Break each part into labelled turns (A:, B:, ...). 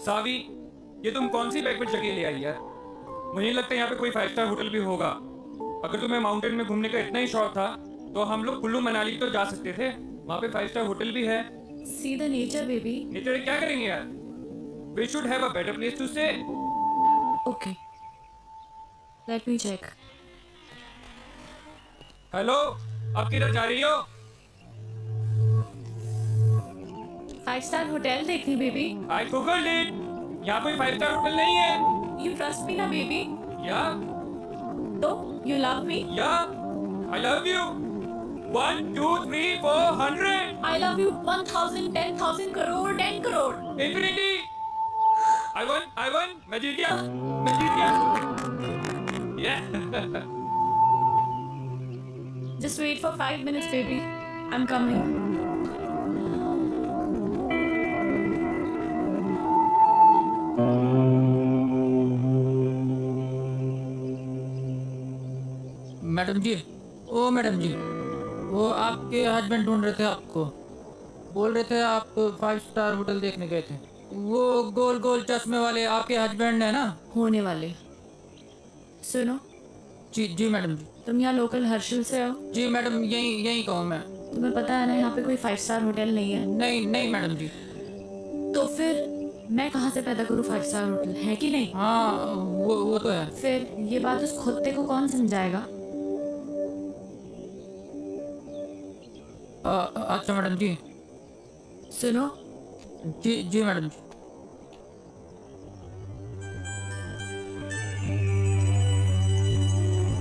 A: सावी, ये तुम कौन सी बैकवेट जगह ले आई यार? मुझे नहीं लगता यहाँ पे कोई 5 स्टार होटल भी होगा। अगर तुम्हें माउंटेन में घूमने का इतना ही शौक था तो हम लोग कुल्लू मनाली तो जा सकते थे। वहाँ पे 5 स्टार होटल भी है।
B: See the nature, baby.
A: Nature क्या करेंगे यार? We should have a better place to stay.
B: Okay. Let me check.
A: Hello, अब किधर जा रही हो?
B: 5 star hotel देखनी, baby.
A: I googled it. यहाँ कोई 5 स्टार होटल नहीं है।
B: You trust me, ना, baby?
A: या
B: तो you love me?
A: या I love you. 1 2 3 4 100
B: I love you 1,000, 10,000 crore, 10 crore.
A: Infinity. I one, मैं जीत गया, मैं जीत गया। Yeah.
B: Just wait for 5 minutes, baby. I'm coming.
C: Madam ji, ओ मैडम जी, वो आपके हस्बैंड ढूंढ रहे थे आपको। बोल रहे थे आप 5 स्टार होटल देखने गए थे। वो गोल गोल चश्मे वाले आपके हस्बैंड है ना?
B: होने वाले। सुनो,
C: जी जी मैडम जी।
B: तुम यहाँ लोकल हर्षल से हो?
C: जी मैडम, यही यही कहूँ मैं।
B: तुम्हें पता है ना यहाँ पे कोई 5 स्टार होटल नहीं है।
C: नहीं नहीं मैडम जी।
B: तो फिर मैं कहाँ से पैदा करूँ 5 स्टार होटल, है कि नहीं?
C: हाँ, वो तो है।
B: फिर ये बात उस कुत्ते को कौन समझाएगा?
C: अच्छा मैडम जी।
B: सुनो,
C: जी जी मैडम जी।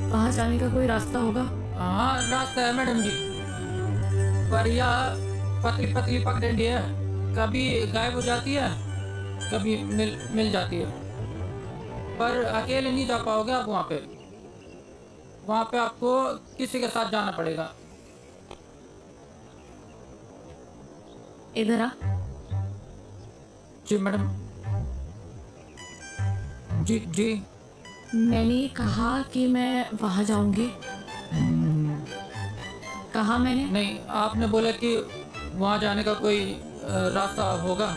B: वहाँ जाने का कोई रास्ता होगा?
C: हाँ, रास्ता है मैडम जी, पर यह पतली पतली पगडंडी है। कभी गायब हो जाती है, कभी मिल जाती है। पर अकेले नहीं जा पाओगे आप वहाँ पे। वहाँ पे आपको किसी के साथ जाना पड़ेगा।
B: इधर आ।
C: जी मैडम। जी जी।
B: मैंने कहा कि मैं वहाँ जाऊंगी। कहा मैंने?
C: नहीं, आपने बोला कि वहाँ जाने का कोई रास्ता होगा।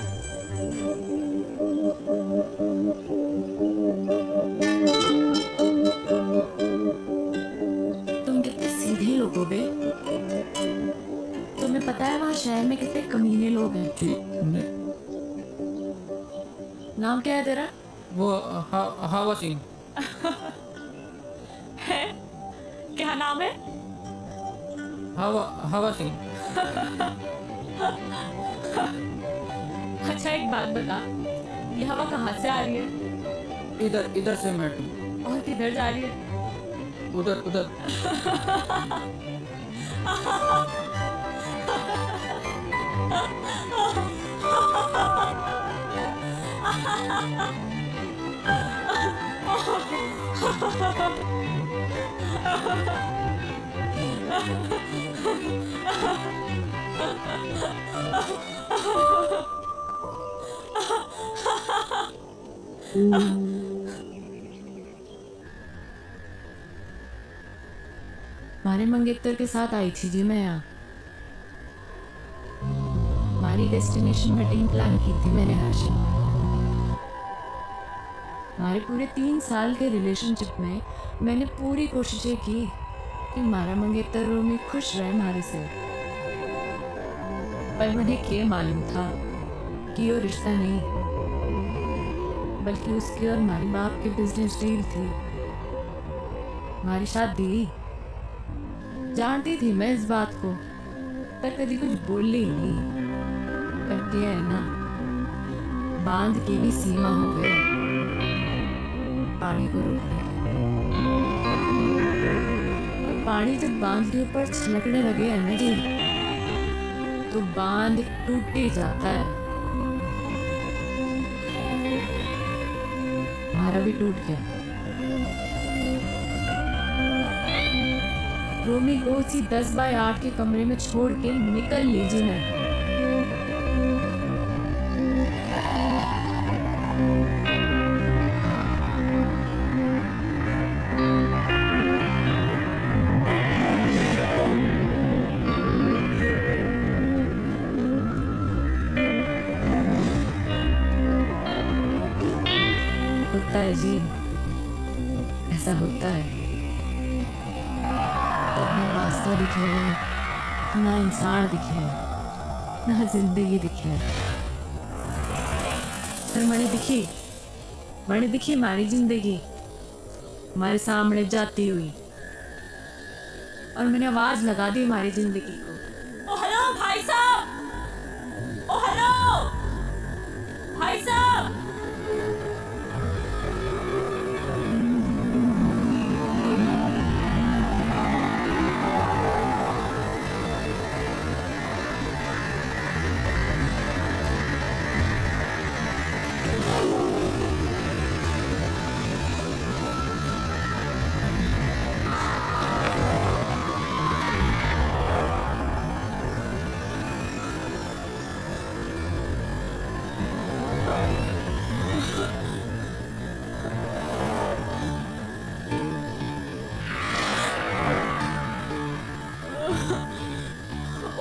B: तुम कितने सीधे लोग हो बे। तुम्हें पता है वहाँ शहर में कितने कमीने लोग हैं।
C: जी
B: नाम क्या है तेरा?
C: वो हवा सिंह।
B: है? क्या नाम है?
C: हवा सिंह।
B: अच्छा एक बात बता, ये हवा कहाँ से आ रही है?
C: इधर से मैडम।
B: और किधर जा रही है?
C: उधर उधर।
B: हमारे मंगेतर के साथ आई थी जी मैं यहाँ। हमारी डेस्टिनेशन मीटिंग प्लान की थी मैंने हर्षल। हमारे पूरे 3 साल के रिलेशनशिप में मैंने पूरी कोशिशें की कि हमारा मंगेतर रोमी खुश रहे हमारे से। पर मुझे क्या मालूम था कि वो रिश्ता नहीं, बल्कि उसके और हमारे बाप की बिजनेस डील थी। हमारी शादी जानती थी मैं इस बात को, पर कभी कुछ बोली नहीं। करती है ना, बांध की भी सीमा हो गई पानी को रोकने की। और पानी जब बांध के ऊपर छलकने लगे है ना जी, तो बांध टूट ही जाता है। हमारा भी टूट गया। रोमी को उसी 10 बाय 8 के कमरे में छोड़ के निकल लीजिए मैं। रास्ता दिखे, ना इंसान दिखे, ना जिंदगी दिखे। पर मैंने दिखी हमारी जिंदगी हमारे सामने जाती हुई, और मैंने आवाज लगा दी हमारी जिंदगी को। ओ हेलो भाई साहब, ओ हेलो भाई साहब।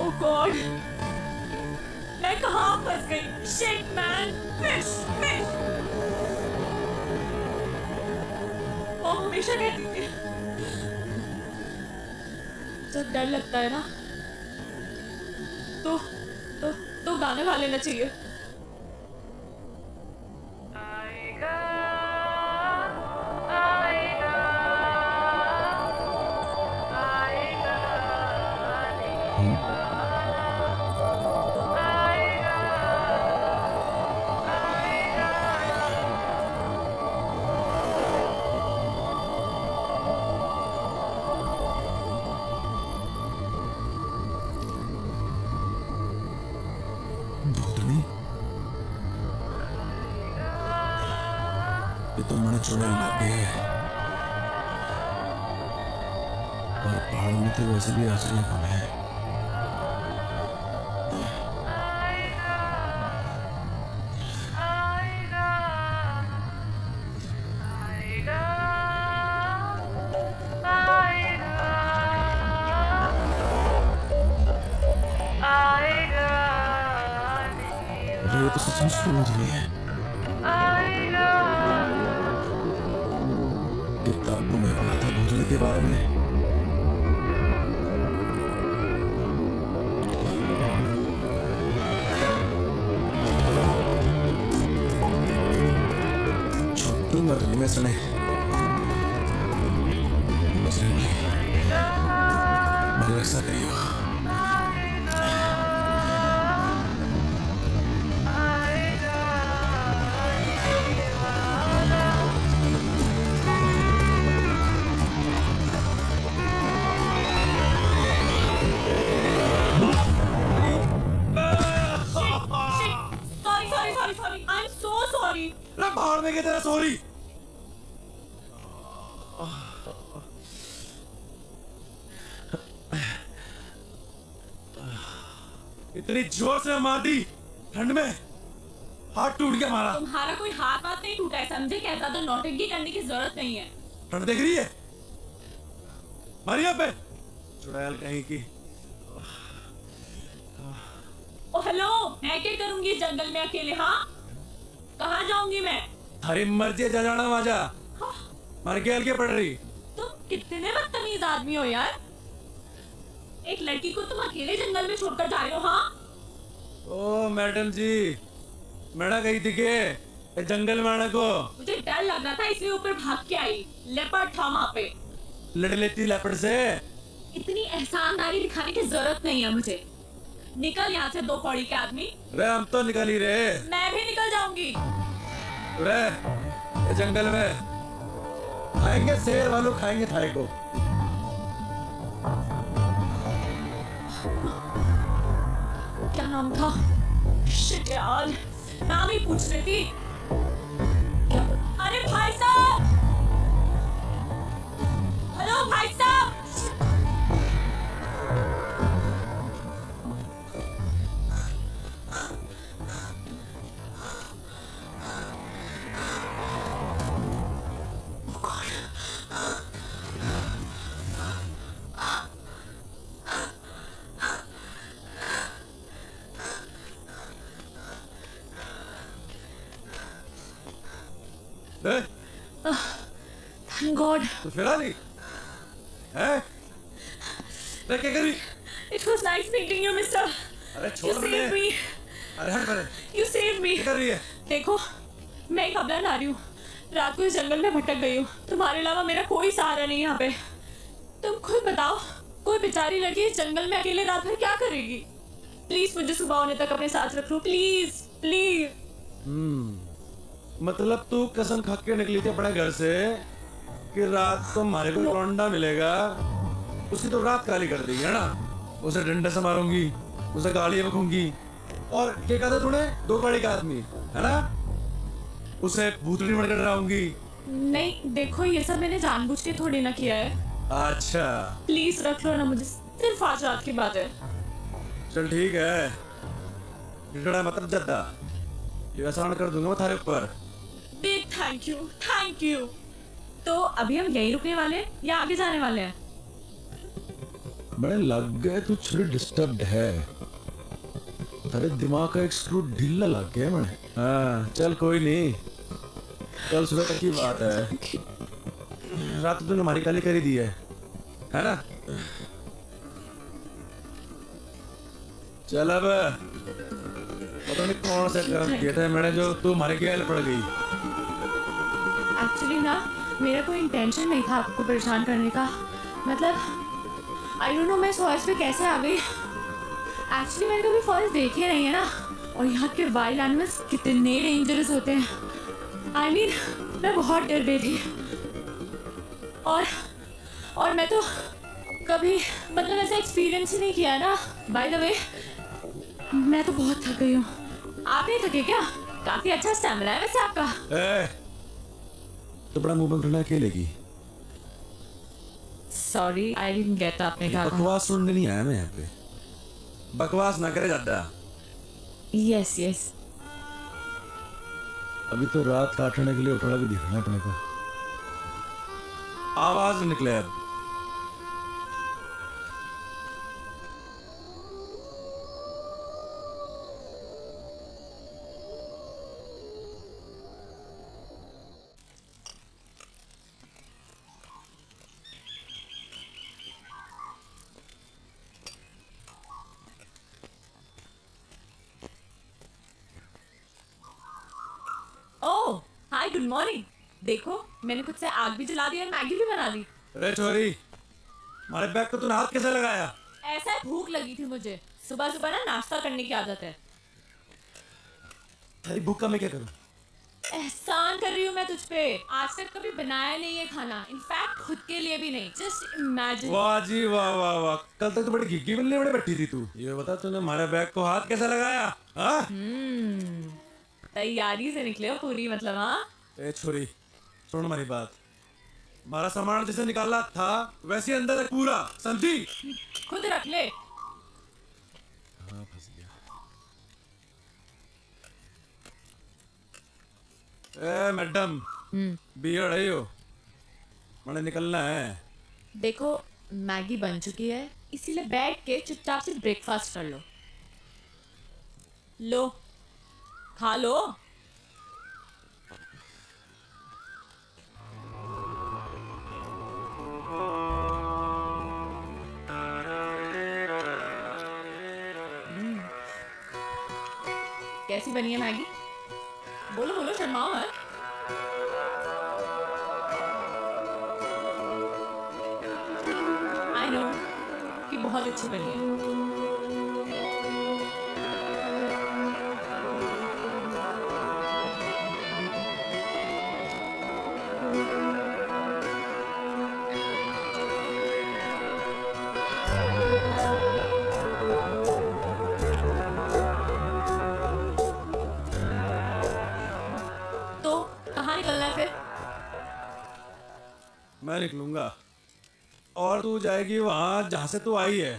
B: Oh God! मैं कहाँ फंस गई? Shit man! Fish! वो हमेशा कहती थी जब डर लगता है ना तो गाने गा लेना चाहिए।
D: भूतनी ये तो मैंने चुड़ैल लग गया है, और पहाड़ों में तो वैसे भी आश्रय कम है। ये तो सचमुच भूतनी है। किताबों में पढ़ा था भूतनी के बारे में। छूटूंगा तो में सुने मेरी रक्षा करियो।
B: Sorry. I'm so sorry.
D: बाहर में क्या तेरा सॉरी? इतनी जोर से मार दी ठंड में, हाथ टूट गया हमारा।
B: तुम्हारा कोई हाथ नहीं टूटा है, समझे? क्या ज्यादा नौटंकी करने की जरूरत नहीं है।
D: ठंड देख रही है मारी यहाँ पे चुड़ैल कहीं की।
B: ओ हेलो, मैं क्या करूंगी जंगल में अकेले? हाँ, कहाँ जाऊंगी मैं?
D: हरी मर्जी जा जाना वहां जा। मर के हल्के पड़ रही।
B: तुम कितने बदतमीज आदमी हो यार। एक लड़की को तुम अकेले जंगल में छोड़कर जा रहे हो? हाँ।
D: ओ मैडम जी, मेरा गई थी के जंगल में आने को।
B: मुझे डर लग रहा था इसलिए ऊपर भाग के आई। लेपर्ड था वहाँ पे।
D: लड़ लेती लेपर्ड से।
B: इतनी एहसानदारी दिखाने की जरूरत नहीं है मुझे। निकल यहाँ से, दो कौड़ी के आदमी।
D: रे हम तो निकल ही रहे।
B: मैं भी निकल जाऊंगी।
D: रे ये जंगल में खाएंगे शेर वालों, खाएंगे थारे को।
B: क्या नाम था? शिट यार, नाम ही पूछ रही थी। अरे भाई साहब, हेलो भाई साहब।
D: Thank God. तो फिर आ रही है? अरे क्या कर रही?
B: It was nice meeting you, mister.
D: अरे
B: You
D: छोड़
B: saved
D: दे।
B: me.
D: अरे हट परे।
B: You saved me.
D: क्या कर रही है?
B: देखो, मैं एक अबला नारी हूँ। रात को इस जंगल में भटक गई हूँ। तुम्हारे अलावा मेरा कोई सहारा नहीं यहाँ पे। तुम खुद बताओ, कोई बेचारी लड़की इस जंगल में अकेले रात भर क्या करेगी? प्लीज मुझे सुबह होने तक अपने साथ रख लो, प्लीज प्लीज।
D: मतलब तू कसम खा के निकली थी अपने घर से कि रात को हमारे को लौंडा मिलेगा, उसकी तो रात काली कर देगी, है ना? उसे डंडे से मारूंगी, उसे गालियां बकूंगी, और क्या कहा था तूने? 2 गाड़ी का आदमी, है ना? उसे भूतड़ी बनकर डराऊंगी।
B: नहीं देखो, ये सब मैंने जानबूझ के थोड़ी ना किया है।
D: अच्छा
B: प्लीज रख लो ना मुझे, सिर्फ आज रात की बात है।
D: चल ठीक है, झगड़ा मतलब जद्दा, ये आसान कर दूंगा मैं थारे ऊपर।
B: Big thank you, thank you. तो अभी हम यहीं रुकने वाले हैं या आगे जाने वाले हैं?
D: बड़े लग गए तू थोड़ी डिस्टर्ब्ड है, तेरे दिमाग का एक स्क्रू ढीला लग गया मैंने। हाँ चल कोई नहीं, कल सुबह तक की बात है। रात को तूने हमारी काली करी दी है ना? चल अब पता नहीं कौन सा कर्म किया था मैंने जो तू हमारे गैल पड़ गई।
B: एक्चुअली ना, मेरा कोई इंटेंशन नहीं था आपको परेशान करने का। मतलब आई डोंट नो मैं इस फॉरेस्ट पे कैसे आ गई। एक्चुअली मैंने कभी फॉरेस्ट देखे नहीं है ना, और यहाँ के वाइल्ड एनिमल्स कितने डेंजरस होते हैं। आई मीन मैं बहुत डर गई थी, और मैं तो कभी मतलब ऐसा एक्सपीरियंस ही नहीं किया ना। बाय द वे, मैं तो बहुत थक गई हूँ। आप नहीं थके क्या? काफी अच्छा स्टैमिना है वैसे आपका।
D: तो बड़ा मुंह बंद करना अकेले की।
B: सॉरी, आई डिडंट गेट आपने कहा।
D: बकवास सुनने नहीं आया मैं यहाँ पे, बकवास ना करे ज्यादा।
B: Yes yes.
D: अभी तो रात काटने के लिए उठड़ा भी दिखना है अपने को। आवाज निकले अब।
B: ओह हाय, गुड मॉर्निंग। देखो, मैंने खुद से आग भी जला दी और मैगी भी बना दी।
D: अरे छोरी, हमारे बैग को तूने हाथ कैसे लगाया?
B: ऐसा भूख लगी थी मुझे, सुबह सुबह ना नाश्ता करने की आदत है।
D: तेरी भूख का मैं क्या करूं?
B: एहसान कर रही हूँ मैं तुझ पे। आज तक कभी बनाया नहीं है खाना, इनफैक्ट खुद के लिए भी नहीं। Just imagine.
D: वाह जी वाह वाह वाह, कल तक तो बड़ी घिग्गी बनने बड़ी बैठी थी तू। ये बता तूने हमारे बैग को हाथ कैसे लगाया? हाँ?
B: तैयारी से निकले हो पूरी, मतलब। हाँ
D: ए छोरी, सुन हमारी बात। हमारा सामान जैसे निकाला था वैसे अंदर तक पूरा, समझी?
B: खुद रख ले।
D: हाँ फंस गया। ए मैडम, बिगड़ रही हो, मैंने निकलना है।
B: देखो, मैगी बन चुकी है, इसीलिए बैठ के चुपचाप से ब्रेकफास्ट कर लो। लो, खा लो। कैसी बनी है मैगी? बोलो बोलो, शर्माओ मत। आई नो कि बहुत अच्छी बनी है। तो कहाँ निकलना है फिर?
D: मैं निकलूंगा और तू जाएगी वहां जहां से तू आई है।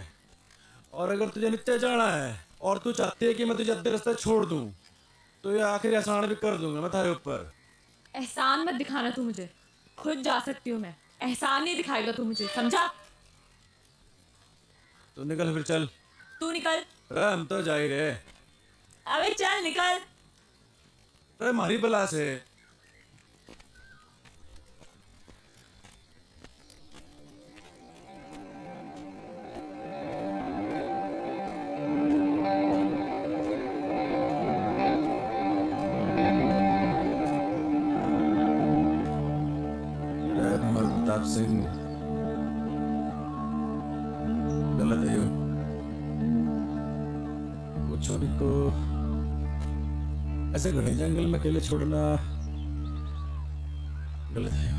D: और अगर तुझे नीचे जाना है और तू चाहती है कि मैं तुझे अद्धे रास्ते छोड़ दूं, तो ये आखिरी एहसान भी कर दूंगा मैं थारे ऊपर।
B: एहसान मत दिखाना तू मुझे, खुद जा सकती हूँ मैं। एहसान नहीं दिखाएगा तू मुझे, समझा?
D: तो निकल फिर, चल।
B: तू निकल।
D: अरे हम तो जा ही रहे।
B: अबे चल निकल।
D: अरे मारी बला से। छोरी को ऐसे घने जंगल में अकेले छोड़ना गलत है।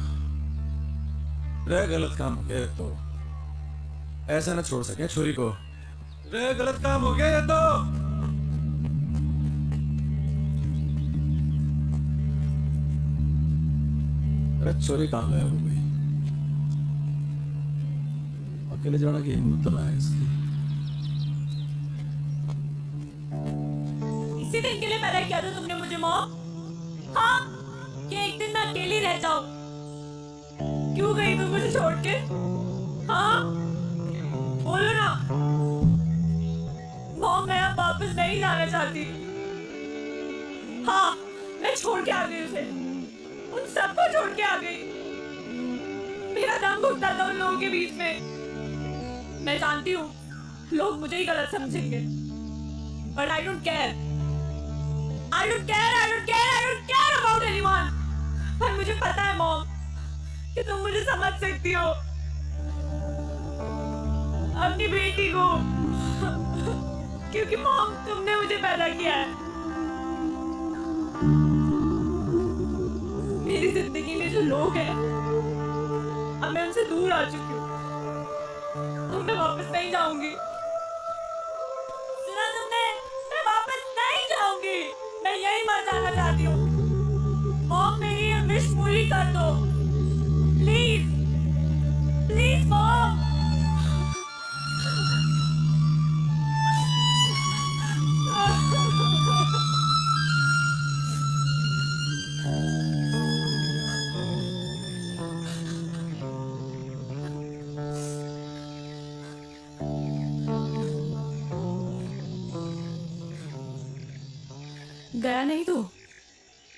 D: रे गलत काम हो गया तो ऐसा ना छोड़ सके छोरी को। रे गलत काम हो गया ये तो। अरे छोरी कहाँ गया वो भाई? अकेले जाने की हिम्मत तो ना है इसकी।
B: इसी दिन के लिए पैदा किया था तुमने मुझे मॉम? हाँ, कि एक दिन मैं अकेली रह जाऊं। क्यों गई तुम मुझे छोड़ के? हाँ, बोलो ना। मॉम, मैं अब वापस नहीं जाना चाहती। हाँ, मैं छोड़ के आ गई उसे, उन सबको छोड़ के आ गई। मेरा दम घुटता था उन लोगों के बीच में। मैं जानती हूँ लोग मुझे ही गलत समझेंगे, but I don't care. I don't care about anyone. पर मुझे पता है मॉम कि तुम मुझे समझ सकती हो, अपनी बेटी को, क्योंकि मॉम तुमने मुझे पैदा किया है। मेरी जिंदगी में जो लोग हैं, अब मैं उनसे दूर आ चुकी हूँ। तो मैं वापस नहीं जाऊंगी। सुना तुमने? मैं वापस नहीं जाऊंगी। मैं यही मर जाना चाहती हूँ। मॉम, मेरी ये विश पूरी कर दो, प्लीज प्लीज मॉम। गया नहीं तू?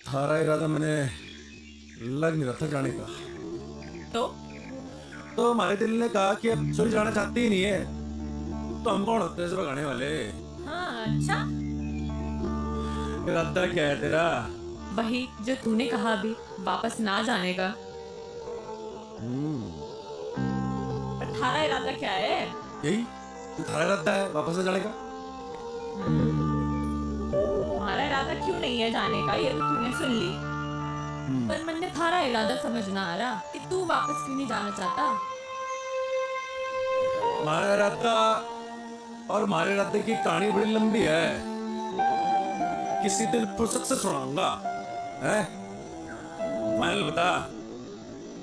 D: थारा इरादा मैंने लग नहीं रहा था जाने का। तो हमारे दिल ने कहा कि अब छोरी जाना चाहती ही नहीं है, तो हम कौन होते हैं इसे भगाने वाले?
B: हाँ, अच्छा।
D: इरादा क्या है तेरा?
B: वही जो तूने कहा अभी, वापस ना जाने का। पर थारा इरादा क्या है?
D: यही तो थारा इरादा है, वापस से जाने का।
B: हमारा इरादा क्यों नहीं है जाने का, ये तो तूने सुन ली। पर मन में थारा इरादा समझ ना आ रहा कि तू वापस क्यों नहीं जाना चाहता।
D: हमारा इरादा और हमारे इरादे की कहानी बड़ी लंबी है, किसी दिन फुर्सत से सुनाऊंगा। हैं? फाइनल बता,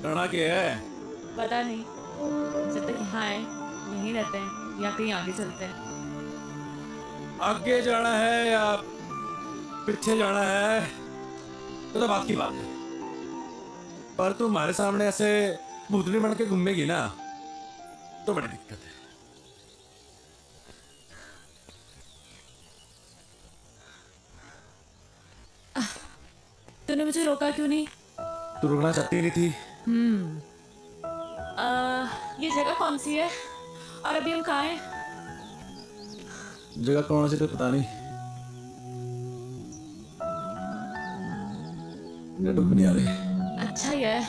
D: करना क्या है?
B: पता नहीं, जब तक यहाँ है यहीं रहते हैं या कहीं आगे चलते हैं।
D: आगे जाना है या पीछे जाना है तो बात की बात है, पर तू हमारे सामने ऐसे भूतनी बन के घूमेगी ना तो बड़ी दिक्कत है।
B: तूने मुझे रोका क्यों नहीं?
D: तू रुकना चाहती नहीं थी।
B: ये जगह कौन सी है और अभी हम कहाँ हैं?
D: जगह कौन सी तो पता नहीं, नेटवर्क नहीं आ रही।
B: अच्छा ही है।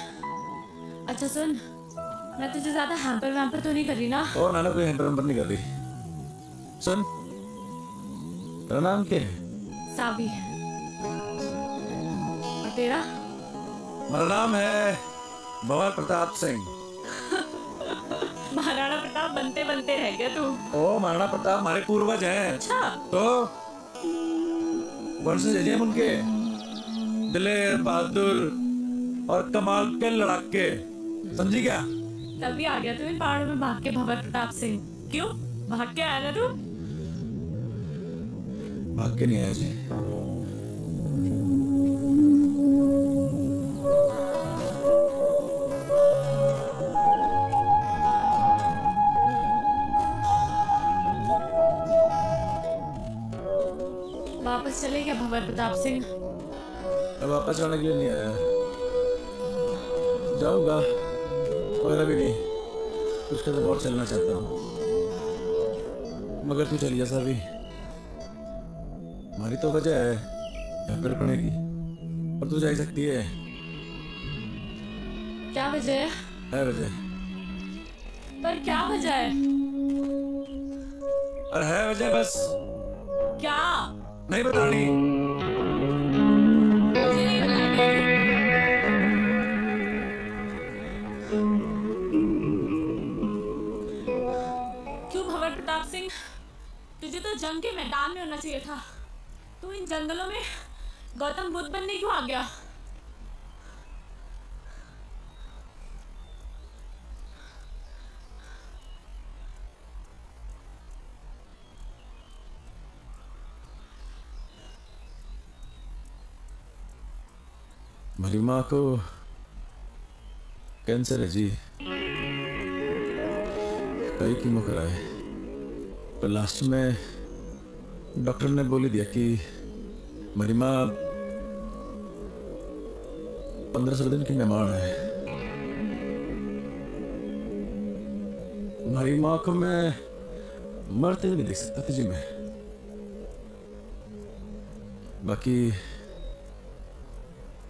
B: अच्छा सुन, मैं तुझे ज्यादा हैम्पर वैम्पर तो नहीं कर रही ना?
D: और नाना कोई हैम्पर वैम्पर नहीं कर रही। सुन, तेरा नाम क्या है?
B: सावी। और तेरा?
D: मेरा नाम है भंवर प्रताप सिंह।
B: महाराणा प्रताप बनते बनते रह गया तू।
D: ओ, महाराणा प्रताप हमारे पूर्वज हैं।
B: अच्छा।
D: तो वंशज हैं उनके, दिलेर, बहादुर और कमाल के लड़ाके, समझी क्या?
B: तभी आ गया तू इन पहाड़ों में भाग के भंवर प्रताप सिंह। क्यों भाग के आया ना तू?
D: भाग के नहीं आया जी।
B: वापस चले क्या भंवर प्रताप सिंह?
D: मैं वापस जाने के लिए नहीं आया, जाऊंगा मगर अभी नहीं, कुछ कदम और चलना चाहता हूँ। मगर तू चली जा सावी, हमारी तो वजह है यहाँ पे रुकने की, और तू जा ही सकती है।
B: क्या वजह
D: है वजह,
B: पर क्या वजह है?
D: और है वजह बस
B: क्या?
D: नहीं बतानी।
B: मुझे नहीं बतानी। क्यों भंवर प्रताप सिंह, तुझे तो जंग के मैदान में होना चाहिए था। तू इन जंगलों में गौतम बुद्ध बनने क्यों आ गया?
D: मेरी माँ को कैंसर है जी, कई कीमो कराए, पर लास्ट में डॉक्टर ने बोल ही दिया कि मेरी माँ 15-16 दिन की मेहमान है। मेरी माँ को मैं मरते हुए नहीं देख सकता था जी मैं। बाकी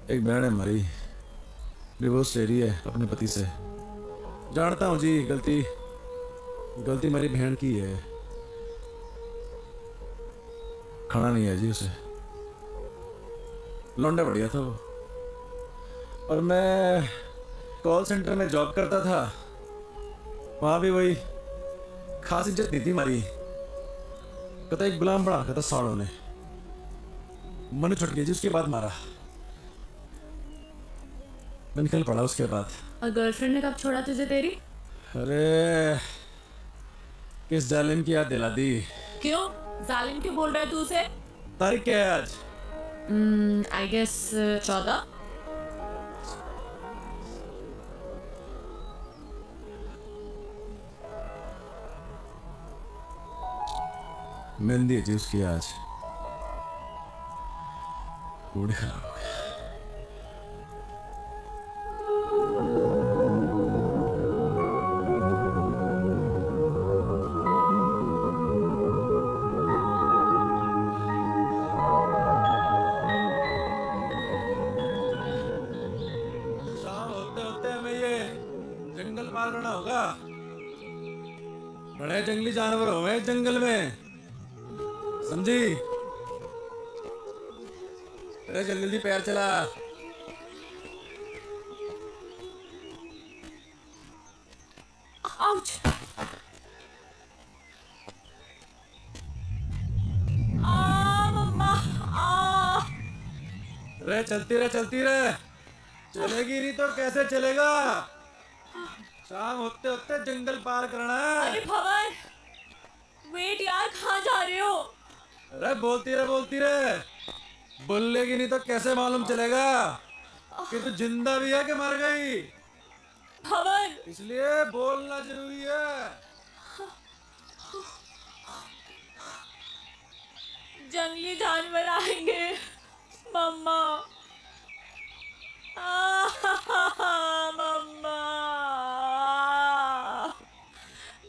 D: एक बहन है हमारी, डिवोर्स ले रही है अपने पति से। जानता हूँ जी, गलती मेरी बहन की है। खाना नहीं है जी उसे, लौंडा बढ़िया था वो। और मैं कॉल सेंटर में जॉब करता था, वहां भी वही खास इज्जत नहीं थी हमारी। कहता एक गुलाम बना रखा था साड़ों ने, मन छुट गया जी, उसके बाद मारा, मैं निकल पड़ा उसके बाद।
B: और गर्लफ्रेंड ने कब छोड़ा तुझे तेरी?
D: अरे किस जालिम की याद दिला दी।
B: क्यों जालिम क्यों बोल रहा है तू उसे?
D: तारीख क्या है आज?
B: I guess 14।
D: मेहंदी है जी उसकी आज। मूड खराब हो गया। शाम होते होते हमें ये जंगल पार करना होगा। बड़े जंगली जानवर हुए जंगल में, समझी? अरे जल्दी जल्दी पैर चला।
B: आउच। मम्मा।
D: अरे चलती रहे, चलेगी नहीं तो कैसे चलेगा? शाम होते होते जंगल पार करना है।
B: अरे भंवर, वेट यार, कहाँ जा रहे हो?
D: अरे बोलती रहे, बोलेगी नहीं तो कैसे मालूम चलेगा कि तू जिंदा भी है कि मर गई?
B: भंवर,
D: इसलिए बोलना जरूरी है।
B: जंगली जानवर आएंगे मम्मा। मम्मा।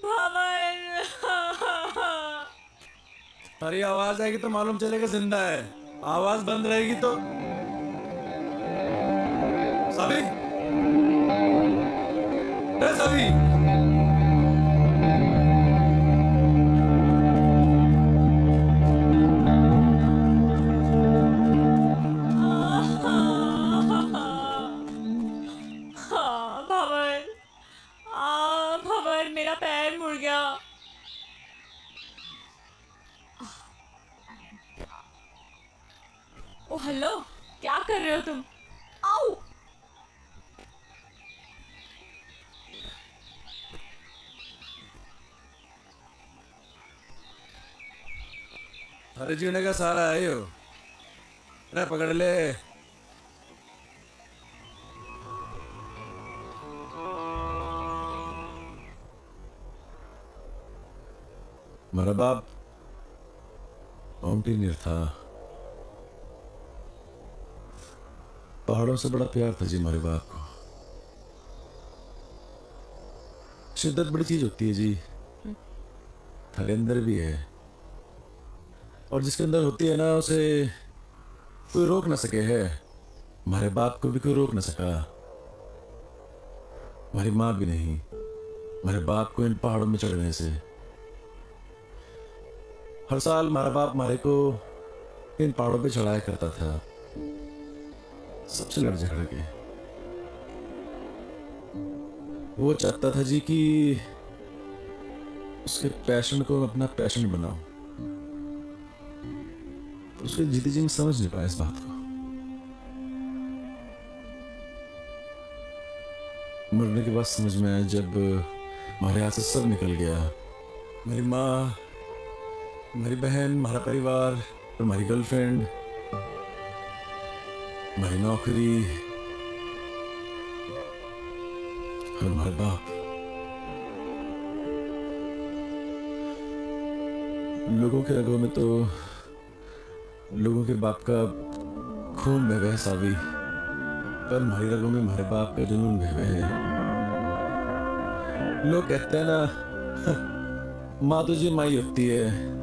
B: भंवर।
D: तारी आवाज आएगी तो मालूम चलेगा जिंदा है, आवाज बंद रहेगी तो। सभी सभी
B: भंवर, भंवर, मेरा पैर मुड़ गया। ओ हेलो, क्या कर रहे हो तुम? आओ।
D: हरे जीने का सहारा है यो। अरे पकड़ ले। मेरा बाप माउंटेनियर था, पहाड़ों से बड़ा प्यार था जी हमारे बाप को। शिद्दत बड़ी चीज होती है जी, थारे अंदर भी है, और जिसके अंदर होती है ना उसे कोई रोक ना सके है। हमारे बाप को भी कोई रोक ना सका, हमारी माँ भी नहीं, हमारे बाप को इन पहाड़ों में चढ़ने से। हर साल हमारा बाप हमारे को इन पहाड़ों पे चढ़ाया करता था, सबसे लड़ झगड़ के। वो चाहता था जी कि उसके पैशन को अपना पैशन बनाओ, तो उसके जीते जी में समझ नहीं पाया इस बात को। मरने के बाद समझ में आया जब हमारे हाथ से सब निकल गया। मेरी माँ, मेरी बहन, हमारा परिवार, और हमारी गर्लफ्रेंड, हमारी नौकरी और हमारे बाप। लोगों के रगों में तो लोगों के बाप का खून बह बह सावी, पर हमारी रगों में हमारे बाप का जुनून बह बह है। लोग कहते हैं ना, माँ तुझे माई होती है,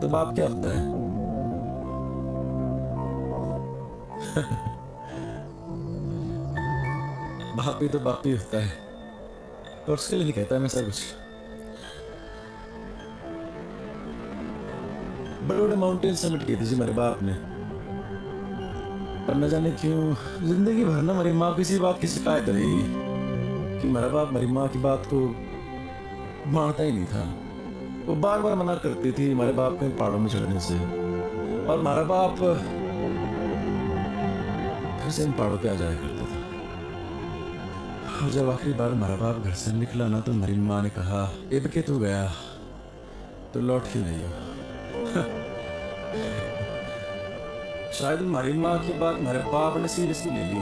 D: तो बाप क्या होता है? बाप भी तो बाप ही होता है, और उसके लिए नहीं कहता मैं ऐसा कुछ। बड़े बड़े माउंटेन समिट किए थे जी मेरे बाप ने, पर न जाने क्यों जिंदगी भर ना मेरी माँ किसी बात की शिकायत रही कि मेरा बाप मेरी माँ की बात को मानता ही नहीं था। वो बार बार मना करती थी हमारे बाप के पहाड़ों में चढ़ने से, और हमारा बाप फिर से इन पहाड़ों पे आ जाया करता था। और जब आखिरी बार हमारा बाप घर से निकला ना, तो मेरी माँ ने कहा, "एब के तू गया तो लौट ही नहीं हो।" शायद हमारी माँ की बात मेरे बाप ने सीरियसली ले ली।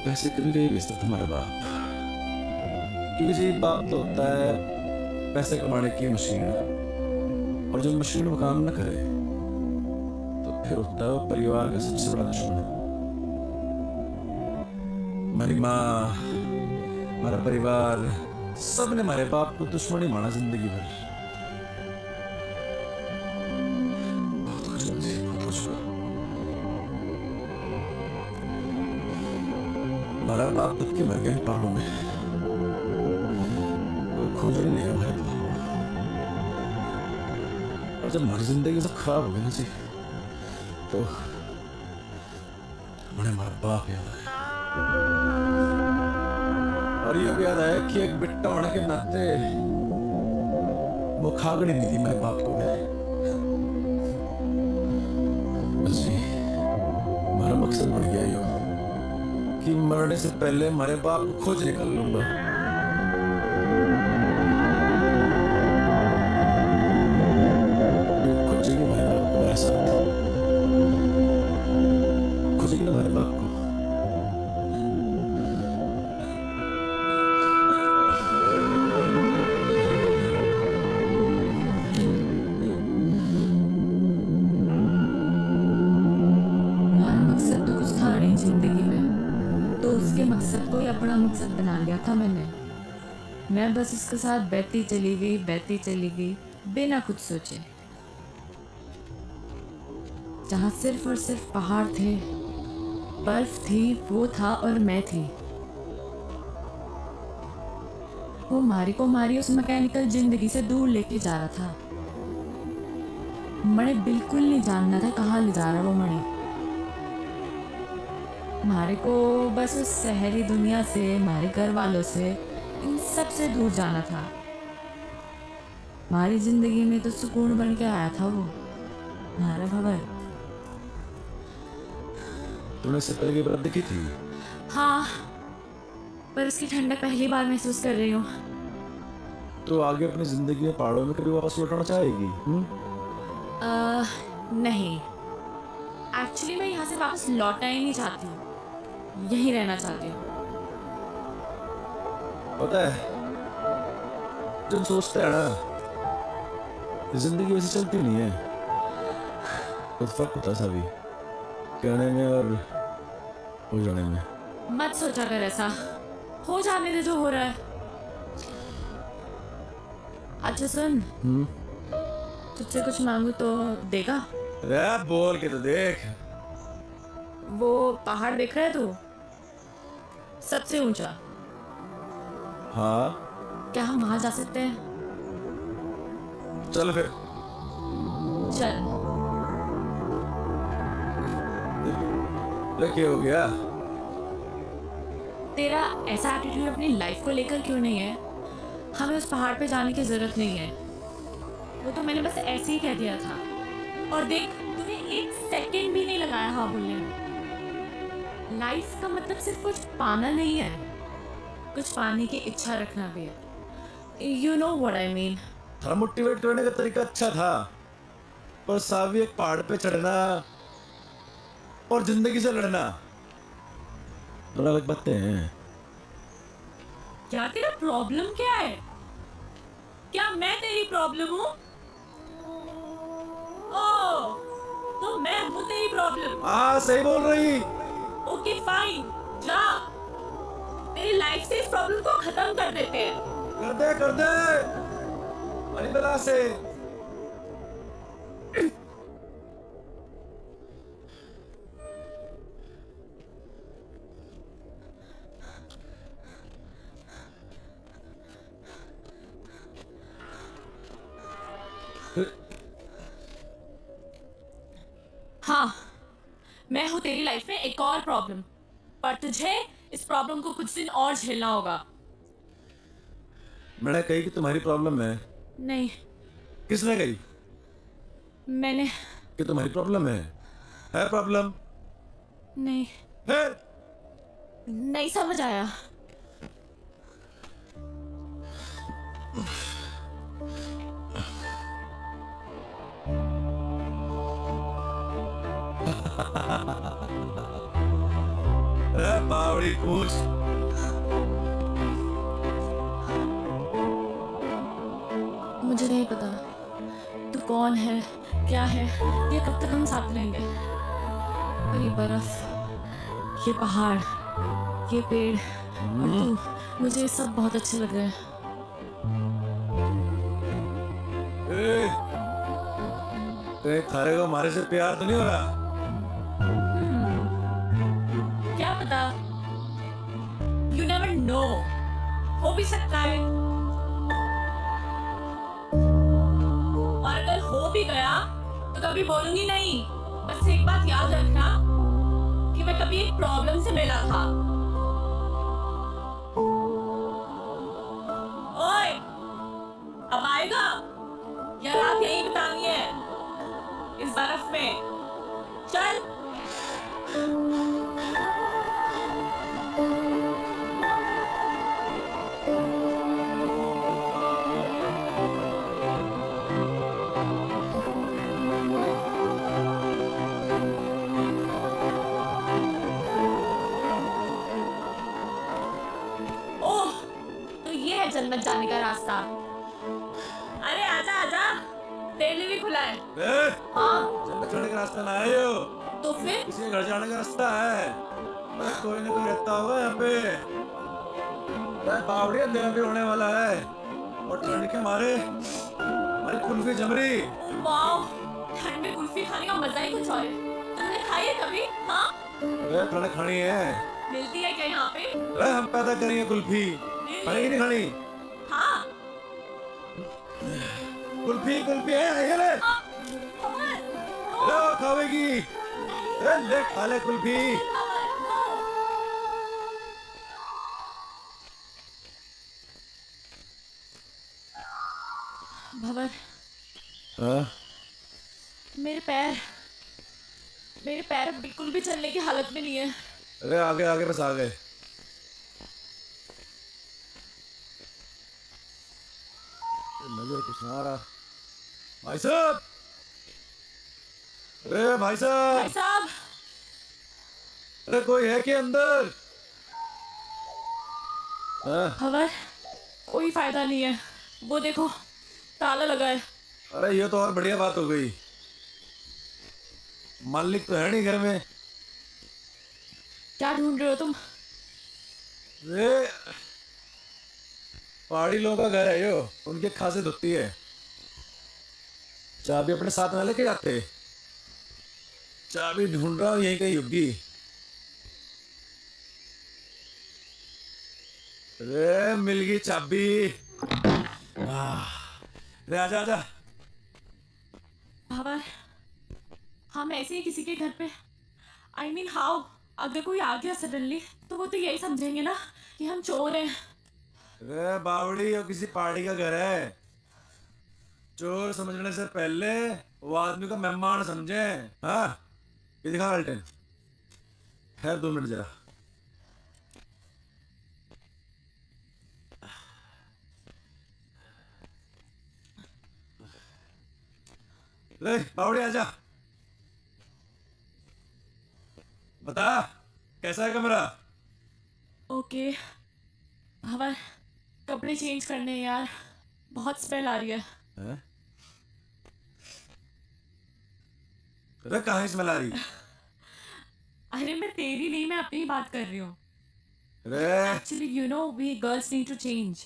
D: वैसे कभी कभी बेचता था हमारा बाप, क्योंकि जी बाप तो होता है पैसे कमाने की मशीन, और जब मशीन वो काम न करे तो फिर होता है वो परिवार का सबसे बड़ा दुश्मन। हमारी माँ, हमारा परिवार, सब ने हमारे बाप को दुश्मन ही माना जिंदगी भर। बहुत कुछ हुआ जी, बहुत कुछ हुआ। हमारा बाप तब के मर गया पहाड़ों में, खोज ही नहीं हमारे बाप। और जब हमारी जिंदगी सब खराब हो गई ना जी, तो हमें हमारा बाप याद आया। और ये भी याद आया कि एक बिट्टा होने के नाते वो खागड़ी नहीं थी मेरे बाप को। बस जी, हमारा मकसद बन गया यो कि मरने से पहले हमारे बाप को खोज निकाल लूंगा। खोजेगी हमारे बाप को मेरे साथ, खोजेगी ना हमारे बाप को।
B: जिंदगी में तो उसके मकसद को ही अपना मकसद बना लिया था मैंने। मैं बस उसके साथ बहती चली गई बिना कुछ सोचे। जहाँ सिर्फ और सिर्फ पहाड़ थे, बर्फ थी, वो था और मैं थी। वो मारी उस मैकेनिकल जिंदगी से दूर लेके जा रहा था। मैंने बिल्कुल नहीं जानना था कहाँ ले जा रहा वो मणि। हमारे को बस उस शहरी दुनिया से, हमारे घर वालों से, इन सब से दूर जाना था। हमारी जिंदगी में तो सुकून बन के आया था वो हमारा भंवर।
D: तूने इससे पहले की बर्फ देखी थी?
B: हाँ, पर उसकी ठंडक पहली बार महसूस कर रही हूँ।
D: तो आगे अपनी जिंदगी में पहाड़ों में कभी वापस लौटना चाहेगी?
B: नहीं, एक्चुअली मैं यहाँ से वापस लौटना ही नहीं चाहती हूँ, यहीं रहना चाहती हूँ।
D: पता है, जब सोचते हैं ना जिंदगी वैसे चलती नहीं है, तो फर्क होता सा भी कहने में और हो जाने में।
B: मत सोचा कर ऐसा, हो जाने दे जो हो रहा है। अच्छा सुन, तुझसे कुछ मांगू तो देगा?
D: अरे बोल के तो देख।
B: वो पहाड़ देख रहा है तू, सबसे ऊंचा?
D: हाँ।
B: क्या हम वहां जा सकते हैं?
D: चल फिर।
B: चल।
D: ये क्या हो गया?
B: तेरा ऐसा एटीट्यूड अपनी लाइफ को लेकर क्यों नहीं है? हमें उस पहाड़ पे जाने की जरूरत नहीं है। वो तो मैंने बस ऐसे ही कह दिया था। और देख, तूने एक सेकंड भी नहीं लगाया हाँ बोलने में। लाइफ का मतलब सिर्फ कुछ पाना नहीं है, कुछ पाने की इच्छा रखना भी है। You know what I mean.
D: थोड़ा मोटिवेट करने का तरीका अच्छा था, पर सावी एक पहाड़ पे चढ़ना और जिंदगी से लड़ना थोड़ा अलग बातें हैं।
B: क्या तेरा प्रॉब्लम क्या है? क्या मैं तेरी प्रॉब्लम हूँ? ओह, तो मैं हूँ तेरी प्रॉब्लम।
D: हाँ सही बोल रही।
B: ओके फाइन, जा। तेरी लाइफ से इस प्रॉब्लम को खत्म कर देते हैं।
D: कर दे अली बला से।
B: हाँ, मैं हूँ तेरी लाइफ में एक और प्रॉब्लम, पर तुझे इस प्रॉब्लम को कुछ दिन और झेलना होगा।
D: मैंने कही कि तुम्हारी प्रॉब्लम है।
B: नहीं,
D: किसने कही
B: मैंने
D: कि तुम्हारी प्रॉब्लम है? प्रॉब्लम?
B: नहीं
D: फिर
B: नहीं समझ आया।
D: बावड़ी पूछ।
B: मुझे नहीं पता तू कौन है, क्या है, ये कब तक हम साथ रहेंगे। और ये बर्फ, ये पहाड़, ये पेड़ और तू, मुझे ये सब बहुत अच्छे लग रहे हैं।
D: कहीं थारे को हमारे से प्यार तो नहीं हो रहा?
B: क्या पता, यू नेवर नो, हो भी सकता है। और अगर हो भी गया तो कभी बोलूंगी नहीं। बस एक बात याद रखना कि मैं कभी एक प्रॉब्लम से मिला था। ओए, अब आएगा या रात यहीं बितानी है इस बर्फ में? चल। ओह, तो ये है जन्नत जाने का रास्ता। अरे आजा आजा, तेरे लिए भी खुला है। हाँ,
D: जन्नत जाने का रास्ता ना है यो,
B: तो फिर
D: किसी के घर जाने का रास्ता है। अरे कोई ना कोई रहता होगा यहाँ पे। अरे बावड़ी अंधेरा भी होने वाला है और ठंड के मारे हमारी कुल्फी जम रही।
B: वाह, ठंड में कुल्फी खाने का मजा ही कुछ और है। तुमने खाई है कभी? हाँ,
D: अरे थोड़ा खानी है।
B: मिलती है क्या यहाँ पे?
D: अरे हम पैदा करेंगे कुल्फी, खानी कि नहीं खानी?
B: हाँ।
D: कुल्फी कुल्फी है ये ले। लो खावेगी। अरे ले खा ले कुल्फी।
B: भवर,
D: हाँ?
B: मेरे पैर अब बिल्कुल भी चलने की हालत में नहीं है।
D: अरे आगे आगे बस आ गए। नजर कुछ ना आ रहा। भाई साहब, अरे भाई साहब,
B: भाई साहब,
D: अरे कोई है कि अंदर? हाँ?
B: भवर, कोई फायदा नहीं है। वो देखो, ताला लगा है।
D: अरे ये तो और बढ़िया बात हो गई। मालिक तो है नहीं घर में।
B: क्या ढूंढ रहे हो तुम?
D: अरे पहाड़ी लोगों का घर है यो, उनके खासे धुतती है। चाबी अपने साथ में लेके जाते। चाबी ढूंढ रहा हूँ, यहीं कहीं होगी। अरे मिल गई चाबी। अरे आजा आजा,
B: भंवर, हम ऐसे ही किसी के घर पे, आई मीन हाउ, अगर कोई आ गया सडनली तो वो तो यही समझेंगे ना कि हम चोर हैं।
D: अरे बावड़ी, और किसी पार्टी का घर है। चोर समझने से पहले वो आदमी को मेहमान समझे। हाँ, ये दिखा अल्टन। खैर 2 मिनट जरा। ले बावड़ी आजा। बता, कैसा है कमरा?
B: ओके भंवर, कपड़े चेंज करने हैं यार, बहुत स्मेल आ रही है।
D: हैं? अरे कहाँ स्मेल आ रही?
B: अरे मैं तेरी नहीं, मैं अपनी बात कर रही हूँ।
D: अरे
B: actually you know we girls need to change.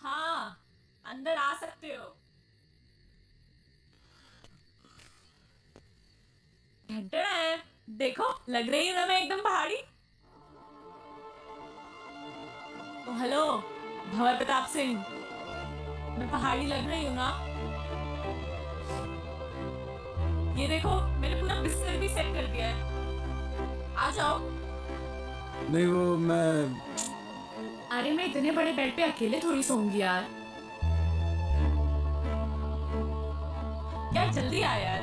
B: हाँ, अंदर आ सकते हो। घंटा है, देखो लग रही हूँ ना मैं एकदम पहाड़ी। ओ हेलो भंवर प्रताप सिंह, मैं पहाड़ी लग रही हूँ ना? ये देखो मैंने पूरा बिस्तर भी सेट कर दिया है, आ जाओ।
D: नहीं, वो मैं
B: अरे मैं इतने बड़े बेड पे अकेले थोड़ी सोऊंगी यार। क्या जल्दी आ यार।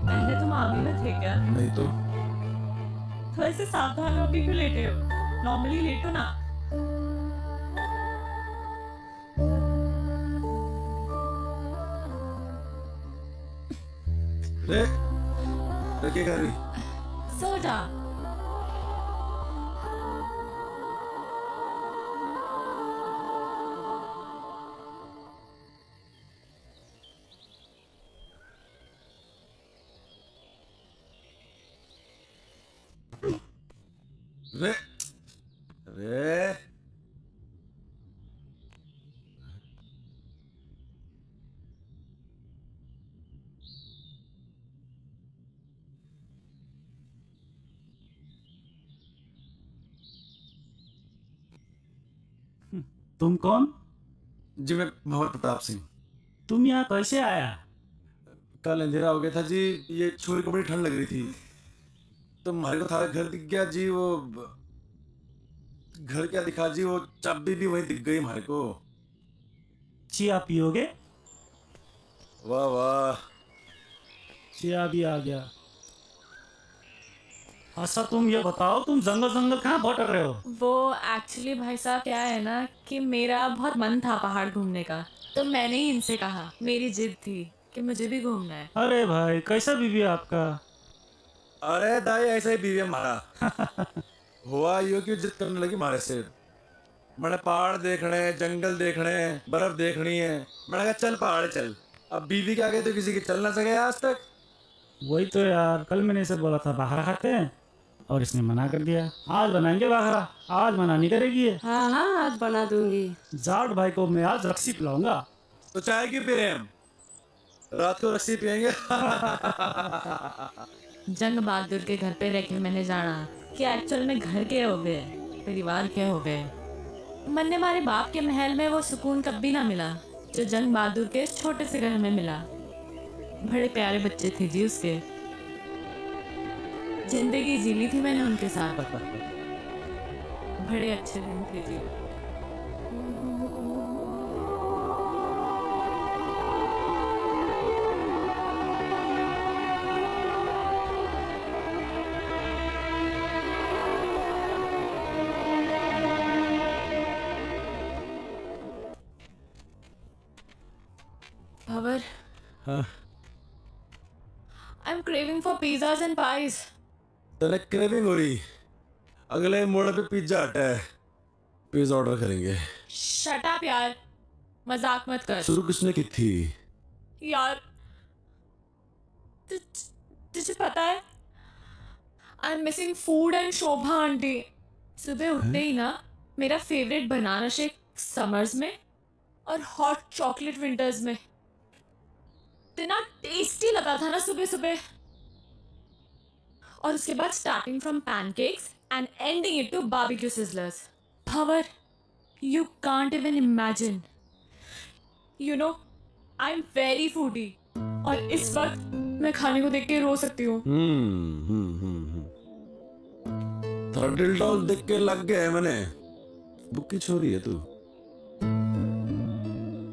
B: पहले तुम आगे में थे क्या?
D: नहीं तो
B: तो ऐसे सावधान होके क्यों लेटे हो? नॉर्मली लेटो ना।
D: रे क्या कर रही?
B: सो जा।
D: रे रे
E: तुम कौन?
D: जी मैं भंवर प्रताप सिंह।
E: तुम यहाँ कैसे आया?
D: कल अंधेरा हो गया था जी, ये छोरी को बड़ी ठंड लग रही थी तो हमारे को थारा घर दिख गया जी। वो घर क्या दिखा जी, वो चाबी भी वहीं दिख गई हमारे को।
E: चिया पियोगे?
D: वाह वाह,
E: चिया भी आ गया। अच्छा तुम ये बताओ, तुम जंगल जंगल कहाँ भटक रहे हो?
B: वो एक्चुअली भाई साहब क्या है ना कि मेरा बहुत मन था पहाड़ घूमने का, तो मैंने ही इनसे कहा, मेरी जिद थी कि मुझे भी घूमना है।
E: अरे भाई, कैसा बीवी है आपका?
D: अरे दाई ऐसा ही बीवी है हमारा। हुआ यो कि जिद करने लगी हमारे से। मैंने पहाड़ देखने, जंगल देखने, बर्फ देखनी है। मैंने कहा चल पहाड़ चल। अब बीवी के आगे तो किसी की चल ना सके आज तक।
E: वही तो यार, कल मैंने इसे बोला था बाहर खाते हैं और इसने मना कर दिया। आज बनाएंगे बाहरा, आज मना नहीं करेगी ये।
F: हाँ हाँ, आज बना दूंगी।
E: जाट भाई को मैं आज रक्सी पिलाऊंगा।
D: तो चाय क्यों पी रहे हैं हम? रात को रस्सी पियेंगे।
B: जंग बहादुर के घर पे रह के मैंने जाना कि एक्चुअल में घर के हो गए, परिवार के हो गए। मन ने हमारे बाप के महल में वो सुकून कभी ना मिला जो जंग बहादुर के इस छोटे से घर में मिला। बड़े प्यारे बच्चे थे जी उसके, जिंदगी जी ली थी मैंने उनके साथ। बड़े अच्छे दिन थे जी। भंवर,
D: हाँ,
B: I'm craving for pizzas and pies.
D: तेरे क्रेविंग हो रही? अगले मोड़ पे पिज्जा हट है, पिज्जा ऑर्डर करेंगे।
B: Shut up यार, मजाक मत कर।
D: शुरू किसने की थी?
B: यार तुझे पता है I am missing food and Shobha aunty. सुबह उठते ही ना मेरा फेवरेट बनाना शेक समर्स में और हॉट चॉकलेट विंटर्स में। इतना टेस्टी लगा था ना सुबह सुबह। और उसके बाद starting from pancakes and ending it to barbecue sizzlers. Power you can't even imagine. You know I am very foodie और इस वक्त मैं खाने को देख के रो सकती हूँ।
D: थोड़ा दिल डॉल देख के लग गया है मैंने। भूखी छोरी है तू,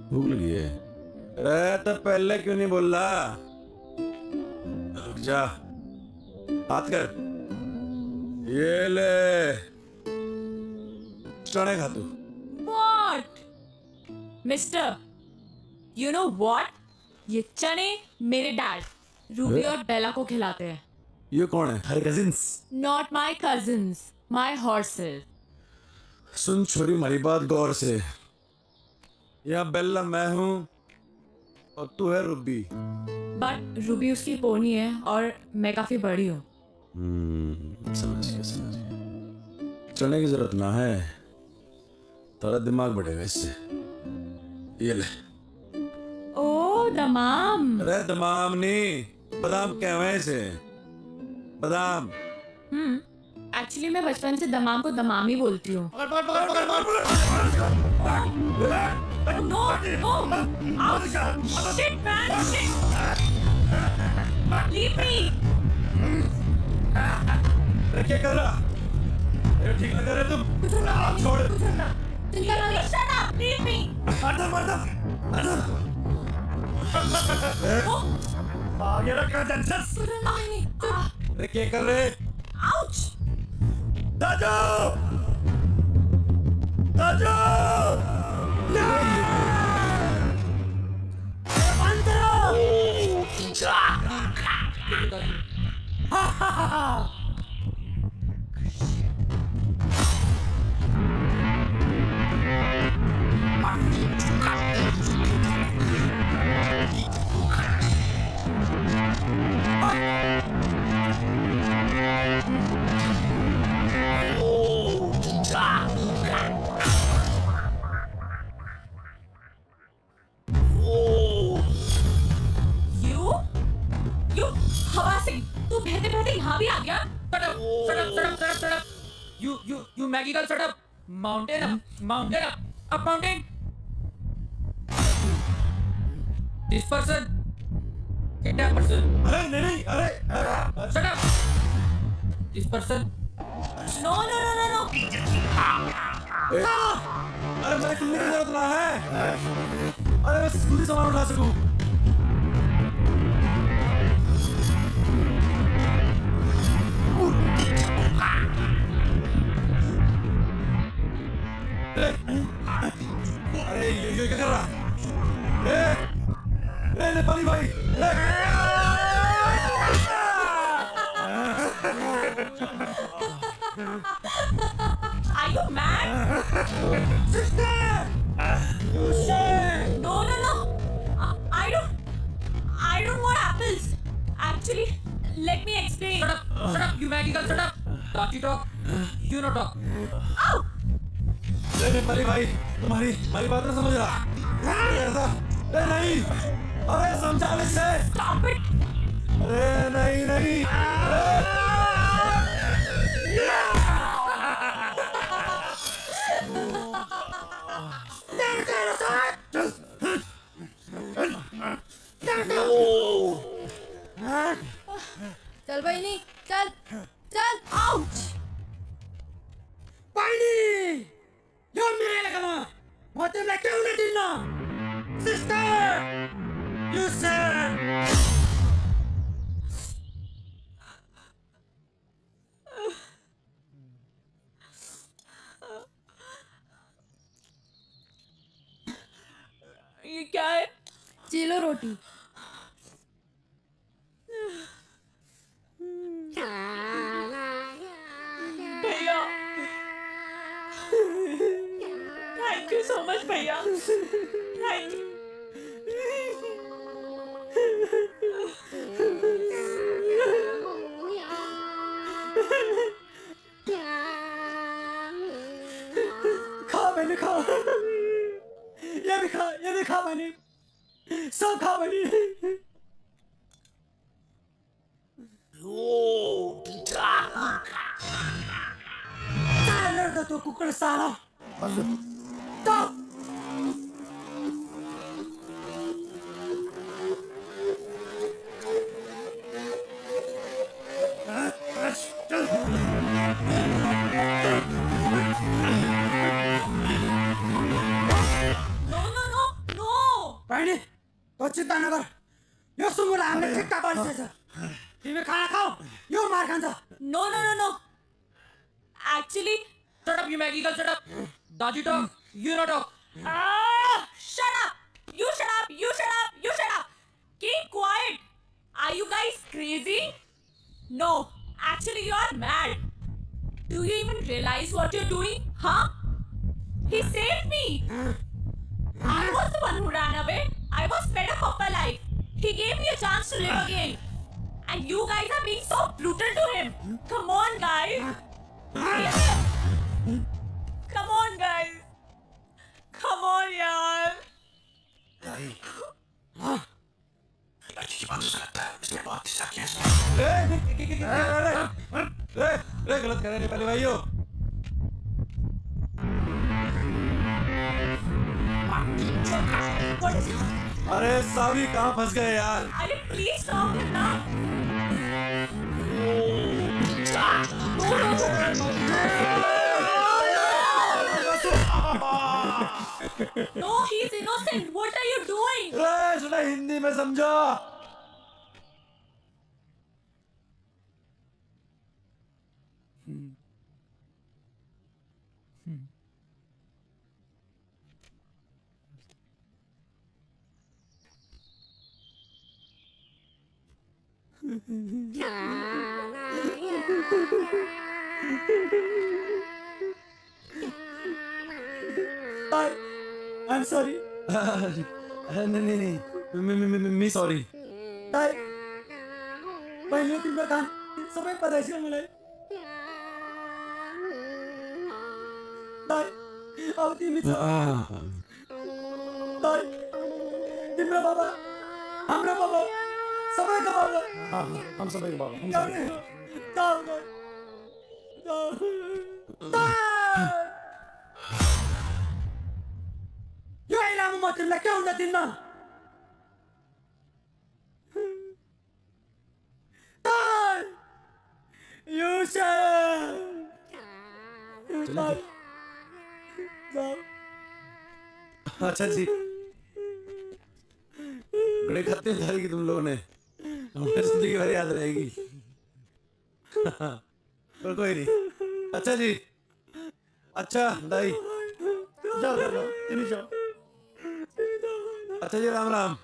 D: भूख लगी है। अरे तो पहले क्यों नहीं बोल रहा? रुक जा, हाथ कर, ये ले चने खा तू।
B: What? Mister, you know what? ये चने मेरे डैड रूबी और बेला को खिलाते हैं।
D: ये कौन है? Her cousins?
B: Not my cousins, my horses.
D: सुन छोरी हमारी बात गौर से। यहाँ बेल्ला मैं हूँ और तू है रूबी।
B: But रूबी उसकी पोनी है और मैं काफी बड़ी हूँ।
D: समझ गया समझ गया। चने की जरूरत ना है, थोड़ा दिमाग बढ़ेगा इससे। ये ले।
B: ओ दमाम।
D: अरे दमाम नहीं, बादाम कहवे इसे, बादाम।
B: एक्चुअली मैं बचपन से दमाम को दमाम ही बोलती हूँ। No, no! Ouch! Shit, man! Shit! Leave me!
D: अरे क्या कर रहा? ये ठीक लग रहा है तुम? छोड़।
B: चिंता नहीं, shut up! Leave me!
D: आगे रखा जंसस। अरे क्या कर रहे?
B: Ouch!
D: दाजू! दाजू!
B: You हवा से तू बहते बहते यहाँ भी आ गया?
C: Shut up. You Maggie girl, shut up. Mountain up mountain. This person, get that person.
D: अरे नहीं, अरे
C: Shut up. This person.
B: No.
D: अरे मेरे खुलने की जरूरत ना है। अरे मैं खुद ही सामान उठा सकूं। अरे ये क्या कर रहा? ए नेपाली भाई,
B: Are you mad? No. I don't want apples. Actually, let me explain.
C: Shut up, you Maggie girl, shut up. Don't you talk. You no talk.
B: Ow!
D: ए नेपाली भाई, तुम्हारी बात नहीं समझ रहा। ऐसा नहीं, अरे समझा इसे।
B: Stop it!
D: अरे नहीं।
B: चल भाई नहीं, चल। Ouch! ये क्या है?
F: चीलो रोटी।
B: भैया, थैंक यू सो मच भैया। Thank you.
E: बनी सब खा बनी लड़का तो कुकर साला तो
B: No, no, no, no!
E: बहिनी तो चिंता नगर यो सुँगुर हामीले ठिक्का बल्छेछ तिमी खाना खाऊ यो मार खान्छ
B: No, no, no, no! Actually,
C: Shut up, you Maggie girl, shut up. Daji talk, you not talk.
B: shut up! You shut up! You shut up! You shut up! Keep quiet! Are you guys crazy? No, actually you are mad. Do you even realize what you're doing? Huh? He saved me! I was the one who ran away. I was fed up of my life. He gave me a chance to live again. And you guys are being so brutal to him. Come on, guys. Come on, guys. Come on, yaar.
D: गलत कर रहे हैं पहले भाइयों
B: What is it?
D: अरे सावी कहाँ फंस गए यार
B: अरे please stop it now. No, he's innocent. What are you doing?
D: सुना हिंदी में समझो
E: I'm sorry.
D: नहीं मी सॉरी
E: ताई पहिले तिम्रो काम सबै पता छ मलाई ताई अब तिमी छ ताई तिम्रो बाबा हाम्रो बाबा सबैको बाबा
D: हम सबैको बाबा
E: यो लामो म तिमीलाई के हुन दिन्न
D: अच्छा जी बड़े खत्ते उतारी की तुम लोगों ने हमें जिंदगी भर याद रहेगी पर कोई नहीं अच्छा जी अच्छा दाई
E: जाओ तिमी जाओ
D: अच्छा जी राम राम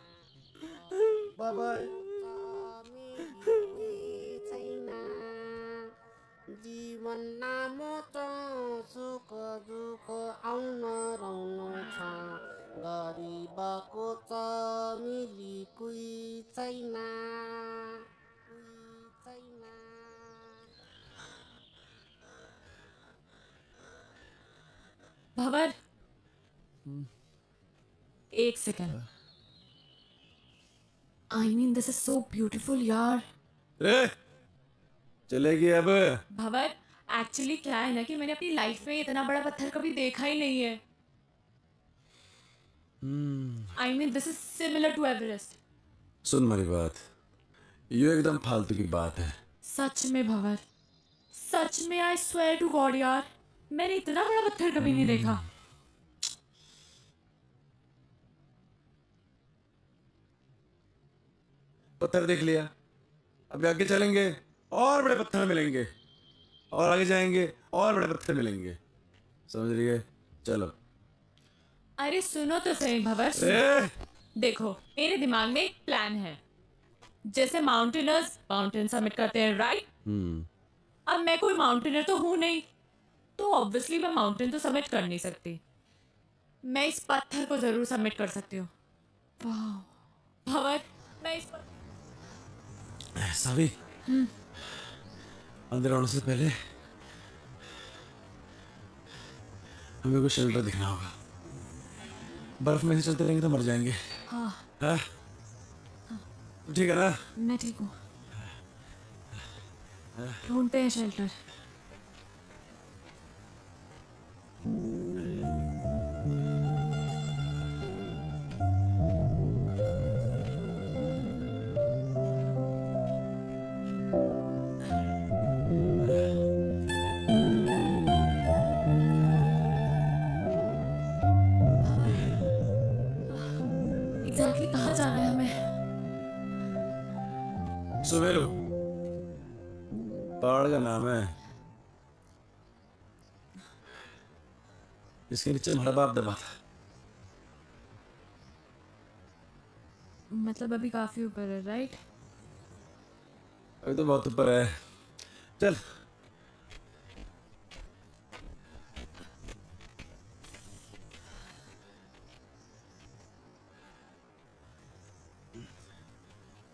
E: बाय बाय
F: जीवन नामो त सुख दुःख आउन रहनु छ गरिबको त मिली कुई छैन
B: भवर एक second I mean this is so beautiful यार
D: ए चलेगी अब
B: भवर एक्चुअली क्या है ना कि मैंने अपनी लाइफ में इतना बड़ा पत्थर कभी देखा ही नहीं है I mean this is similar to Everest
D: सुन मेरी बात ये एकदम फालतू की बात है
B: सच में भवर सच में आई स्वेयर टू गॉड यार मैंने इतना बड़ा पत्थर कभी नहीं देखा
D: पत्थर देख लिया अब आगे चलेंगे और बड़े पत्थर मिलेंगे और आगे जाएंगे और बड़े पत्थर मिलेंगे समझ रही है चलो
B: अरे सुनो तो सही भवर
D: ए
B: देखो मेरे दिमाग में एक प्लान है जैसे माउंटेनर्स माउंटेन समिट करते हैं राइट अब मैं कोई माउंटेनर तो हूं नहीं तो ऑब्वियसली मैं माउंटेन तो सबमिट कर नहीं सकती मैं इस पत्थर को जरूर सबमिट कर सकती हूँ वाह भवर मैं इस
D: सावी अंदर आने से पहले हमें को शेल्टर दिखना होगा बर्फ में से चलते रहेंगे तो मर जाएंगे।
B: हाँ
D: हाँ ठीक है ना?
B: मैं ठीक हूँ। ढूंढते हैं शेल्टर। एग्जैक्टली कहाँ जाना है हमें?
D: सुमेरु पहाड़ का नाम है। इसके नीचे हमारा बाप दबा था।
B: मतलब अभी काफी ऊपर है, राइट?
D: अभी तो बहुत ऊपर है। चल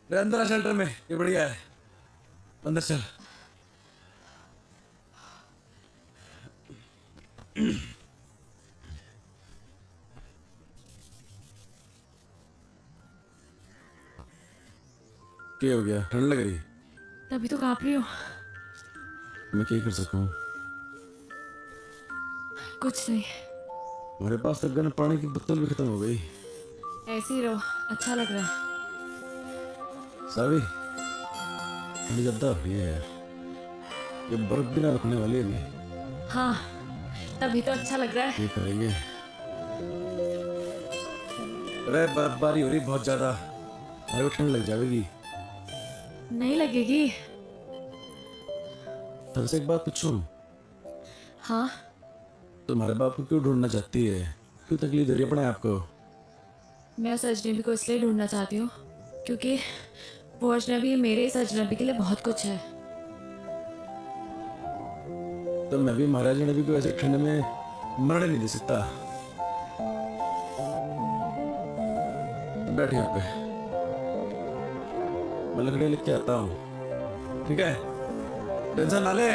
D: रे अंदर आ शेल्टर में, ये बढ़िया है। अंदर चल। क्या हो गया? ठंड लग रही?
B: तभी तो कांप रही हूँ।
D: मैं क्या कर सकूं?
B: कुछ नहीं,
D: हमारे पास तक गर्म पानी की बोतल भी खत्म हो गई।
B: ऐसे ही रहो, अच्छा लग रहा है।
D: सावी ठंड ज्यादा हो रही है यार। ये बर्फ भी ना रुकने वाली है अभी।
B: हाँ तभी तो अच्छा लग रहा है।
D: ये करेंगे। अरे बर्फबारी हो रही बहुत ज्यादा, हमारे को ठंड लग जाएगी।
B: नहीं लगेगी।
D: तुमसे एक बात पूछूं?
B: हाँ
D: तुम्हारे बाप को क्यों ढूंढना चाहती है? क्यों तकलीफ दे रही है अपने आप को?
B: मैं उस अजनबी को इसलिए ढूंढना चाहती हूँ क्योंकि वो अजनबी मेरे इस अजनबी के लिए बहुत कुछ है।
D: तो मैं भी महाराज नबी को ऐसे ठंड में मरने नहीं दे सकता। तो बैठ यहाँ पे, मैं लकड़ियाँ लेके आता हूँ, ठीक है? टेंशन ना ले।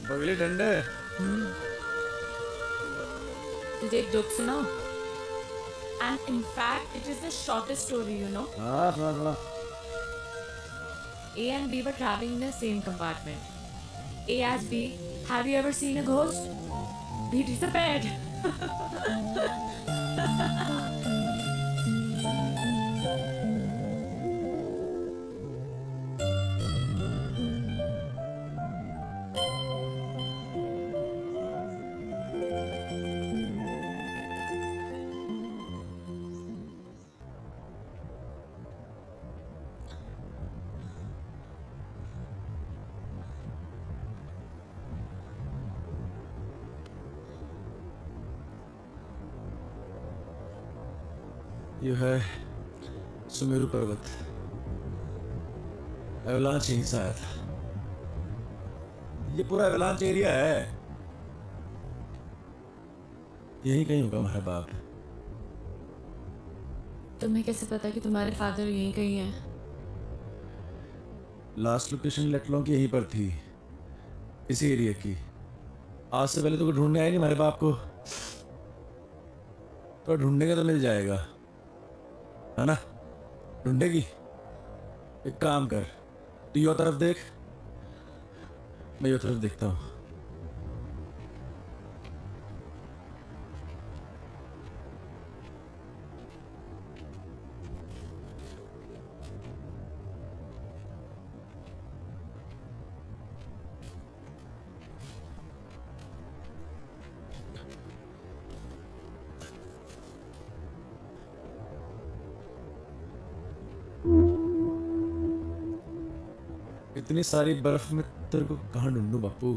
D: पगली ठंड है।
B: तुझे एक जोक सुनाओ? And in fact, it is the shortest story, you know.
D: हाँ हाँ।
B: A and B were traveling in the same compartment. A asked B, "Have you ever seen a ghost?" B disappeared.
D: ये है सुमेरु पर्वत। Avalanche यहीं से आया था। ये पूरा एवलांच एरिया है। यहीं कहीं होगा हमारा बाप।
B: तुम्हें कैसे पता कि तुम्हारे फादर यहीं कहीं हैं?
D: लास्ट लोकेशन लेटलों की यहीं पर थी, इसी एरिया की। आज से पहले तो कोई ढूंढने आया नहीं हमारे बाप को, तो ढूंढेगा तो मिल जाएगा, है ना? ढूंढेगी। एक काम कर, तू यो तरफ देख, मैं यो तरफ देखता हूँ। इतनी सारी बर्फ में तेरे को कहाँ ढूंढूं बापू?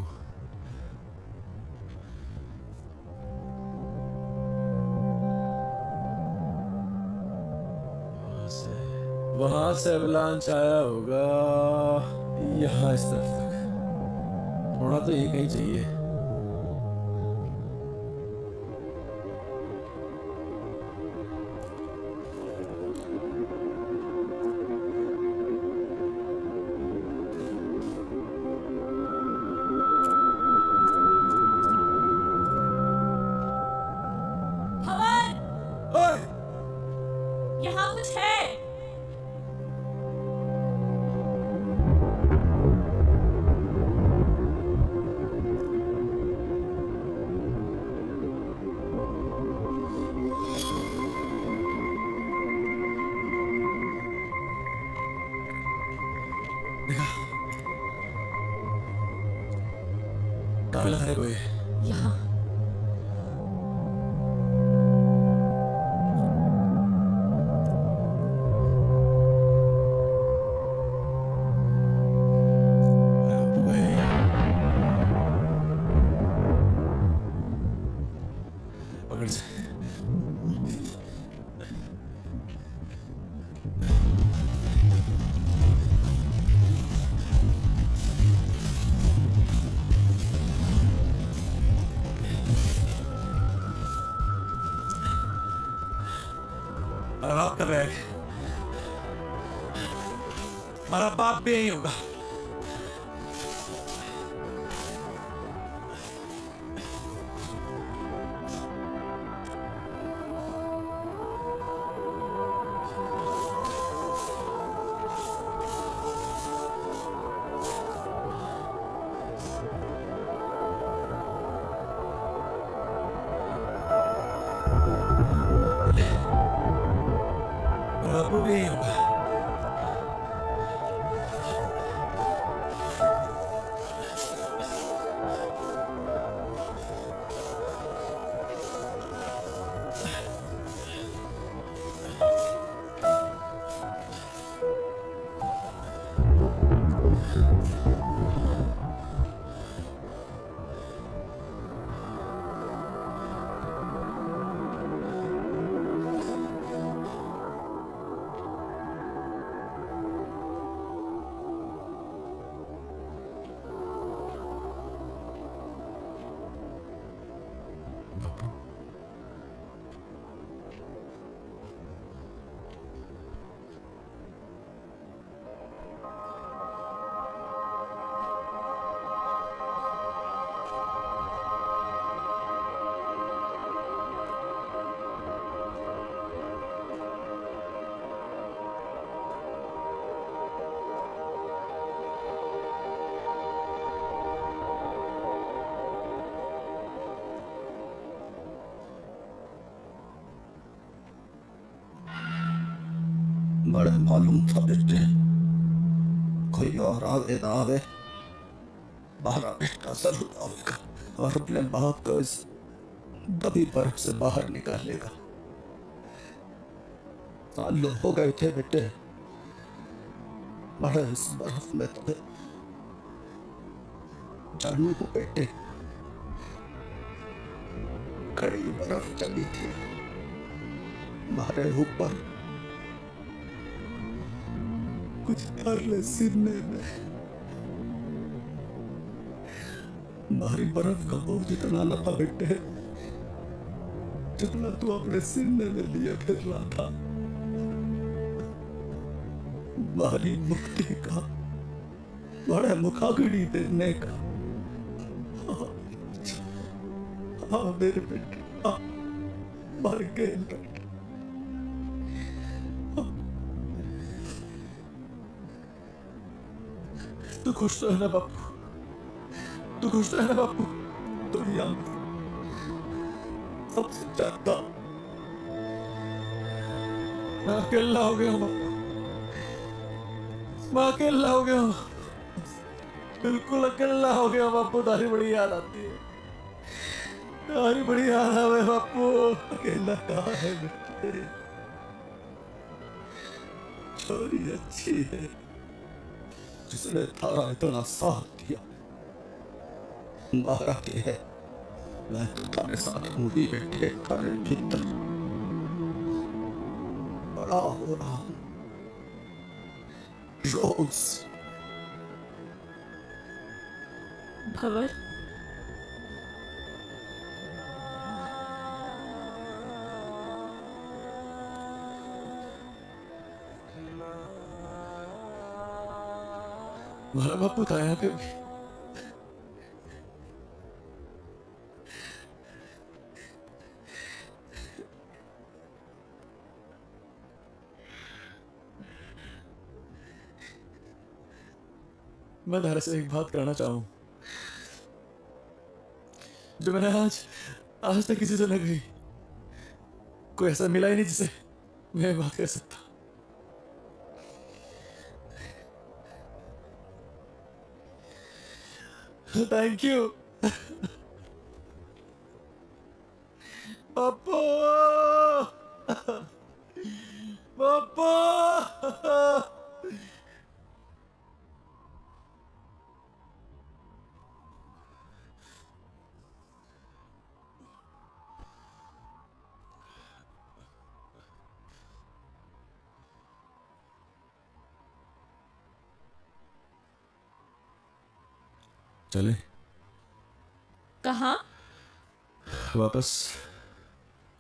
D: वहां यहाँ से अवलांच आया होगा यहाँ इस तरफ तक। थोड़ा तो ये कहीं चाहिए। ओए!
B: यहाँ कुछ है।
D: कहाँ मिला है कोई?
B: यहाँ
D: पकड़ से। और आपका बैग, हमारा बाप भी यही होगा। बापू भी यही होगा।
G: बड़े मालूम था बेटे, कोई और आवे ना आवे, बाहर बेटा जरूर आवेगा और अपने बाप को इस दबी बर्फ से बाहर निकालेगा। साल हो गए थे बेटे, बड़े इस बर्फ में तो जानू को बेटे, कड़ी बर्फ चली थी हमारे ऊपर, कुछ कर ले सीने में। भारी बर्फ का बोझ इतना न था बेटे जितना तू अपने सीने में लिए फिर रहा था। भारी मुक्ति का, बड़े मुखागिरी देने का। हाँ मेरे बेटे, हाँ मर गए बेटे। तू खुश तो है ना बापू? तू खुश तो है ना बापू? तो यहाँ सबसे ज्यादा
D: मैं अकेला हो गया हूँ बापू, मैं अकेला हो गया हूँ, बिल्कुल अकेला हो गया हूँ बापू। तारी बड़ी याद आती है, तारी बड़ी याद आवे बापू।
G: अकेला कहाँ है बेटे? छोरी अच्छी है जिसने थारा इतना साथ दिया। मारा के है, मैं तो तारे साथ हूँ ही बेटे, तारे भीतर बड़ा हो रहा हूँ। रोज
B: भवर,
D: हमारा बापू था यहाँ पे भी। मैं धारा से एक बात करना चाहूँ जो मैंने आज आज तक किसी से न कही। कोई ऐसा मिला ही नहीं जिसे मैं बात कर सकता। Thank you Pappu. पप्पू चले
B: कहाँ?
D: वापस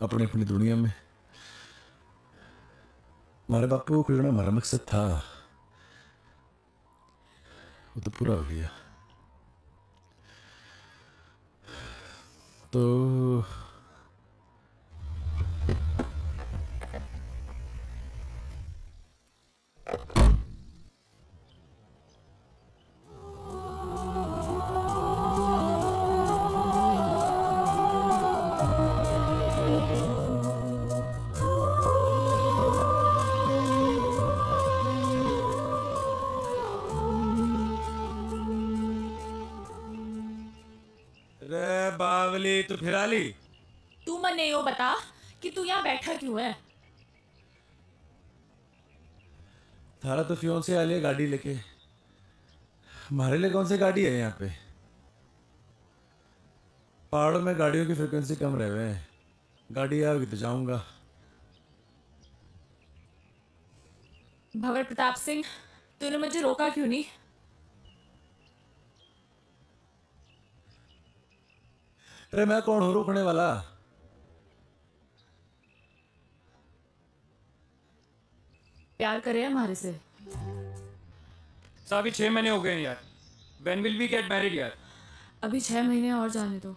D: अपनी अपनी दुनिया में। हमारे बापू को खुलना हमारा मकसद था, वो तो पूरा हो गया। तो रे बावली तू फिरा ली।
B: तू मने यो बता कि तू यहाँ बैठा क्यों है?
D: थारा तो फ्योन से आ लिया गाड़ी लेके। हमारे लिए कौन सी गाड़ी है यहाँ पे? पहाड़ों में गाड़ियों की फ्रिक्वेंसी कम रहे हुए हैं। गाड़ी आओगी तो जाऊंगा।
B: भंवर प्रताप सिंह, तूने मुझे रोका क्यों नहीं?
D: अरे मैं कौन हूँ रोकने वाला?
B: प्यार करे हमारे से?
A: साहब 6 महीने हो गए हैं यार। When will we get married यार?
B: अभी 6 महीने और जाने दो।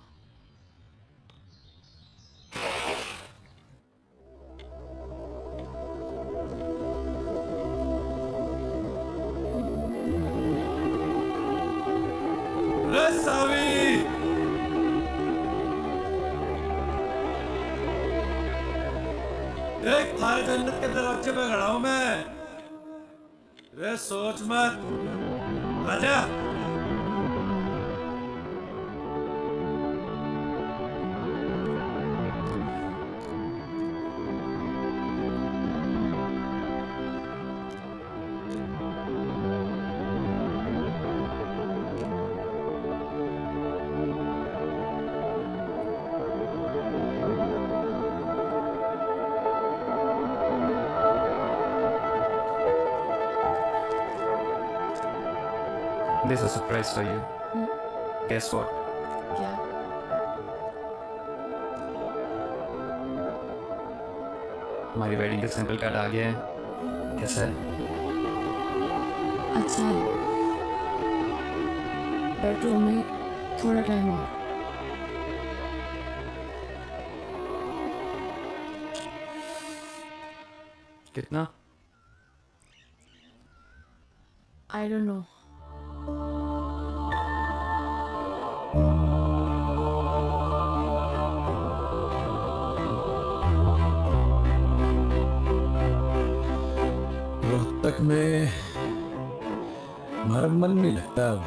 D: रे सावी एक थारे जन्नत के दरवाजे पे खड़ा हूं मैं। रे सोच मत, आजा।
A: This is a surprise for you. Guess what?
B: क्या?
A: हमारी वेडिंग का सैंपल कार्ड आ गया है। कैसा है?
B: अच्छा है। बेडरूम में थोड़ा टाइम और।
A: कितना?
B: I don't know.
D: रोहतक में हमारा मन नहीं लगता अब।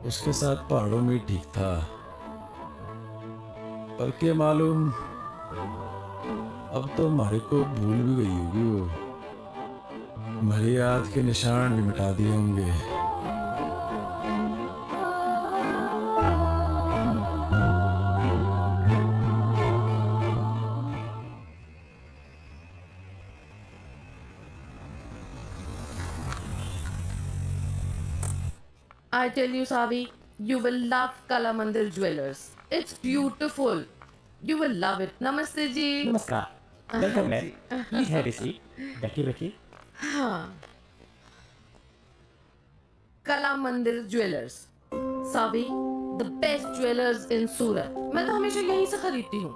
D: उसके साथ पहाड़ों में ही ठीक था। पर के मालूम अब तो हमारे को भूल भी गई होगी वो। हमारी याद के निशान भी मिटा दिए होंगे।
B: I tell you, Savi, you will love Kala Mandir Jewelers. It's beautiful. You will love it. Namaste ji.
H: नमस्कार welcome ma'am please have a seat बैठिए बैठिए
B: Kala Mandir Jewelers. Savi, the best jewelers in Surat. मैं तो हमेशा यहीं से खरीदती हूँ.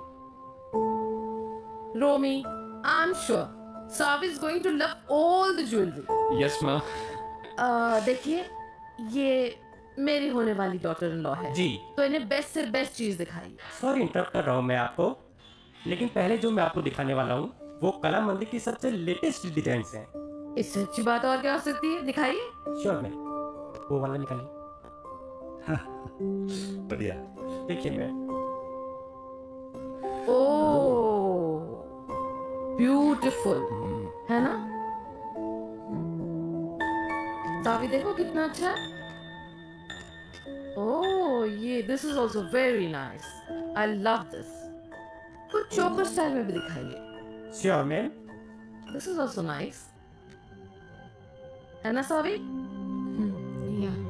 B: Romi, I'm sure Savi is going to love all the jewelry.
A: Yes माँ.
B: देखिए, ये मेरी होने वाली डॉटर इन लॉ है
H: जी।
B: तो इन्हें बेस्ट से बेस्ट चीज दिखाई.
H: सॉरी इंटरप्ट कर रहा हूँ मैं आपको, लेकिन पहले जो मैं आपको दिखाने वाला हूँ वो कला मंदिर की सबसे लेटेस्ट डिजाइन हैं।
B: इससे अच्छी बात और क्या हो सकती है? दिखाइए.
H: श्योर मैम, वो वाला निकालिए।
D: बढ़िया।
H: देखिए मैम,
B: ओह ब्यूटीफुल है ना? सावी देखो कितना अच्छा है. ओह ये this is also very nice. I love this. कुछ चोकर स्टाइल में भी दिखाइए.
H: Sure ma'am.
B: This is also nice है ना सावी?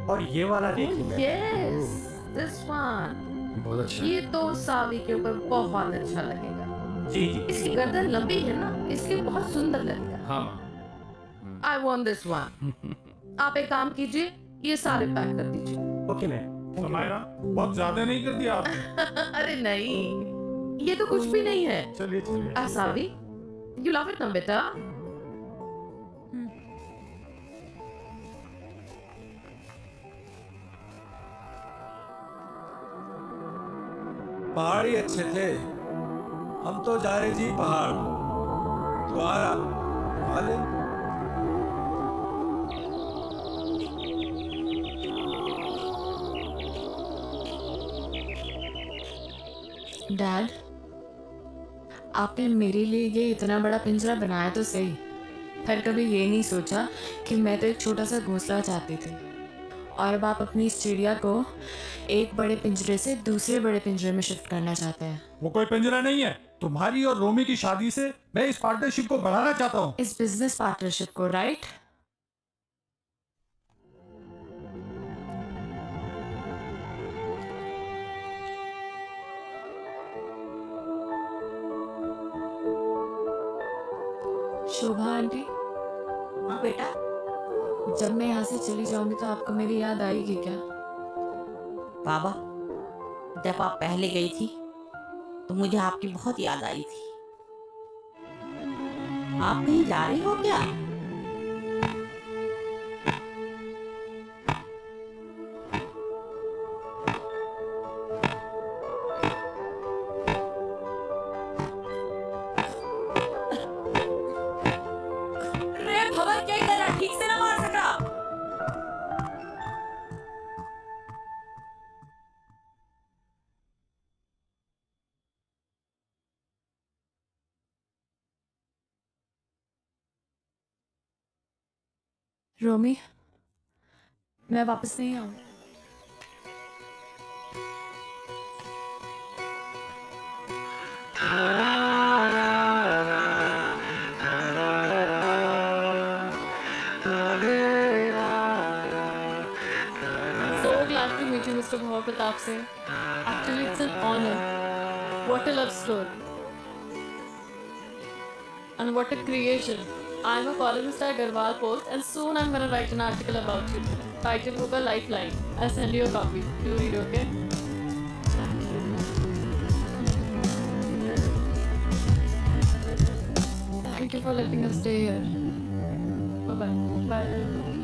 H: और ये वाला देखिए मैम।
B: Yes this one.
D: बहुत अच्छा।
B: ये तो सावी के ऊपर बहुत अच्छा लगेगा.
H: जी जी।
B: इसकी गर्दन लंबी है ना, इसलिए बहुत सुंदर लगेगा.
A: हाँ माँ.
B: I want this one. आप एक काम कीजिए, ये सारे पैक कर दीजिए.
H: Okay ma'am.
I: समायरा बहुत ज्यादा नहीं कर दिया आपने?
B: अरे नहीं, ये तो कुछ भी नहीं है.
I: चलिए चलिए।
B: सावी, यू लव इट ना बेटा?
D: पहाड़ ही अच्छे थे, हम तो जा रहे जी पहाड़. तुम्हारा मालिक
B: डैड, आपने मेरे लिए ये इतना बड़ा पिंजरा बनाया तो सही, पर कभी ये नहीं सोचा कि मैं तो एक छोटा सा घोंसला चाहती थी, और अब आप अपनी इस चिड़िया को एक बड़े पिंजरे से दूसरे बड़े पिंजरे में शिफ्ट करना चाहते हैं.
I: वो कोई पिंजरा नहीं है. तुम्हारी और रोमी की शादी से मैं इस पार्टनरशिप को बढ़ाना चाहता हूँ.
B: इस बिजनेस पार्टनरशिप को, राइट? शोभा आंटी,
F: हाँ बेटा,
B: जब मैं यहाँ से चली जाऊंगी तो आपको मेरी याद आएगी क्या?
F: बाबा, जब आप पहले गई थी तो मुझे आपकी बहुत याद आई थी. आप कहीं जा रही हो क्या?
B: रे भवन क्या कर रहा? ठीक से ना मार सका. रोमी, मैं वापस नहीं आऊँ. So glad to meet you, Mr. Bhav Pratap Singh. Actually, it's an honor. What a love story. And what a creation. I'm a columnist at Garhwal Post, and soon I'm gonna write an article about you. Title hoga Lifeline. I'll send you a copy. You read, okay? Thank you for letting us stay here. Bye-bye. Bye.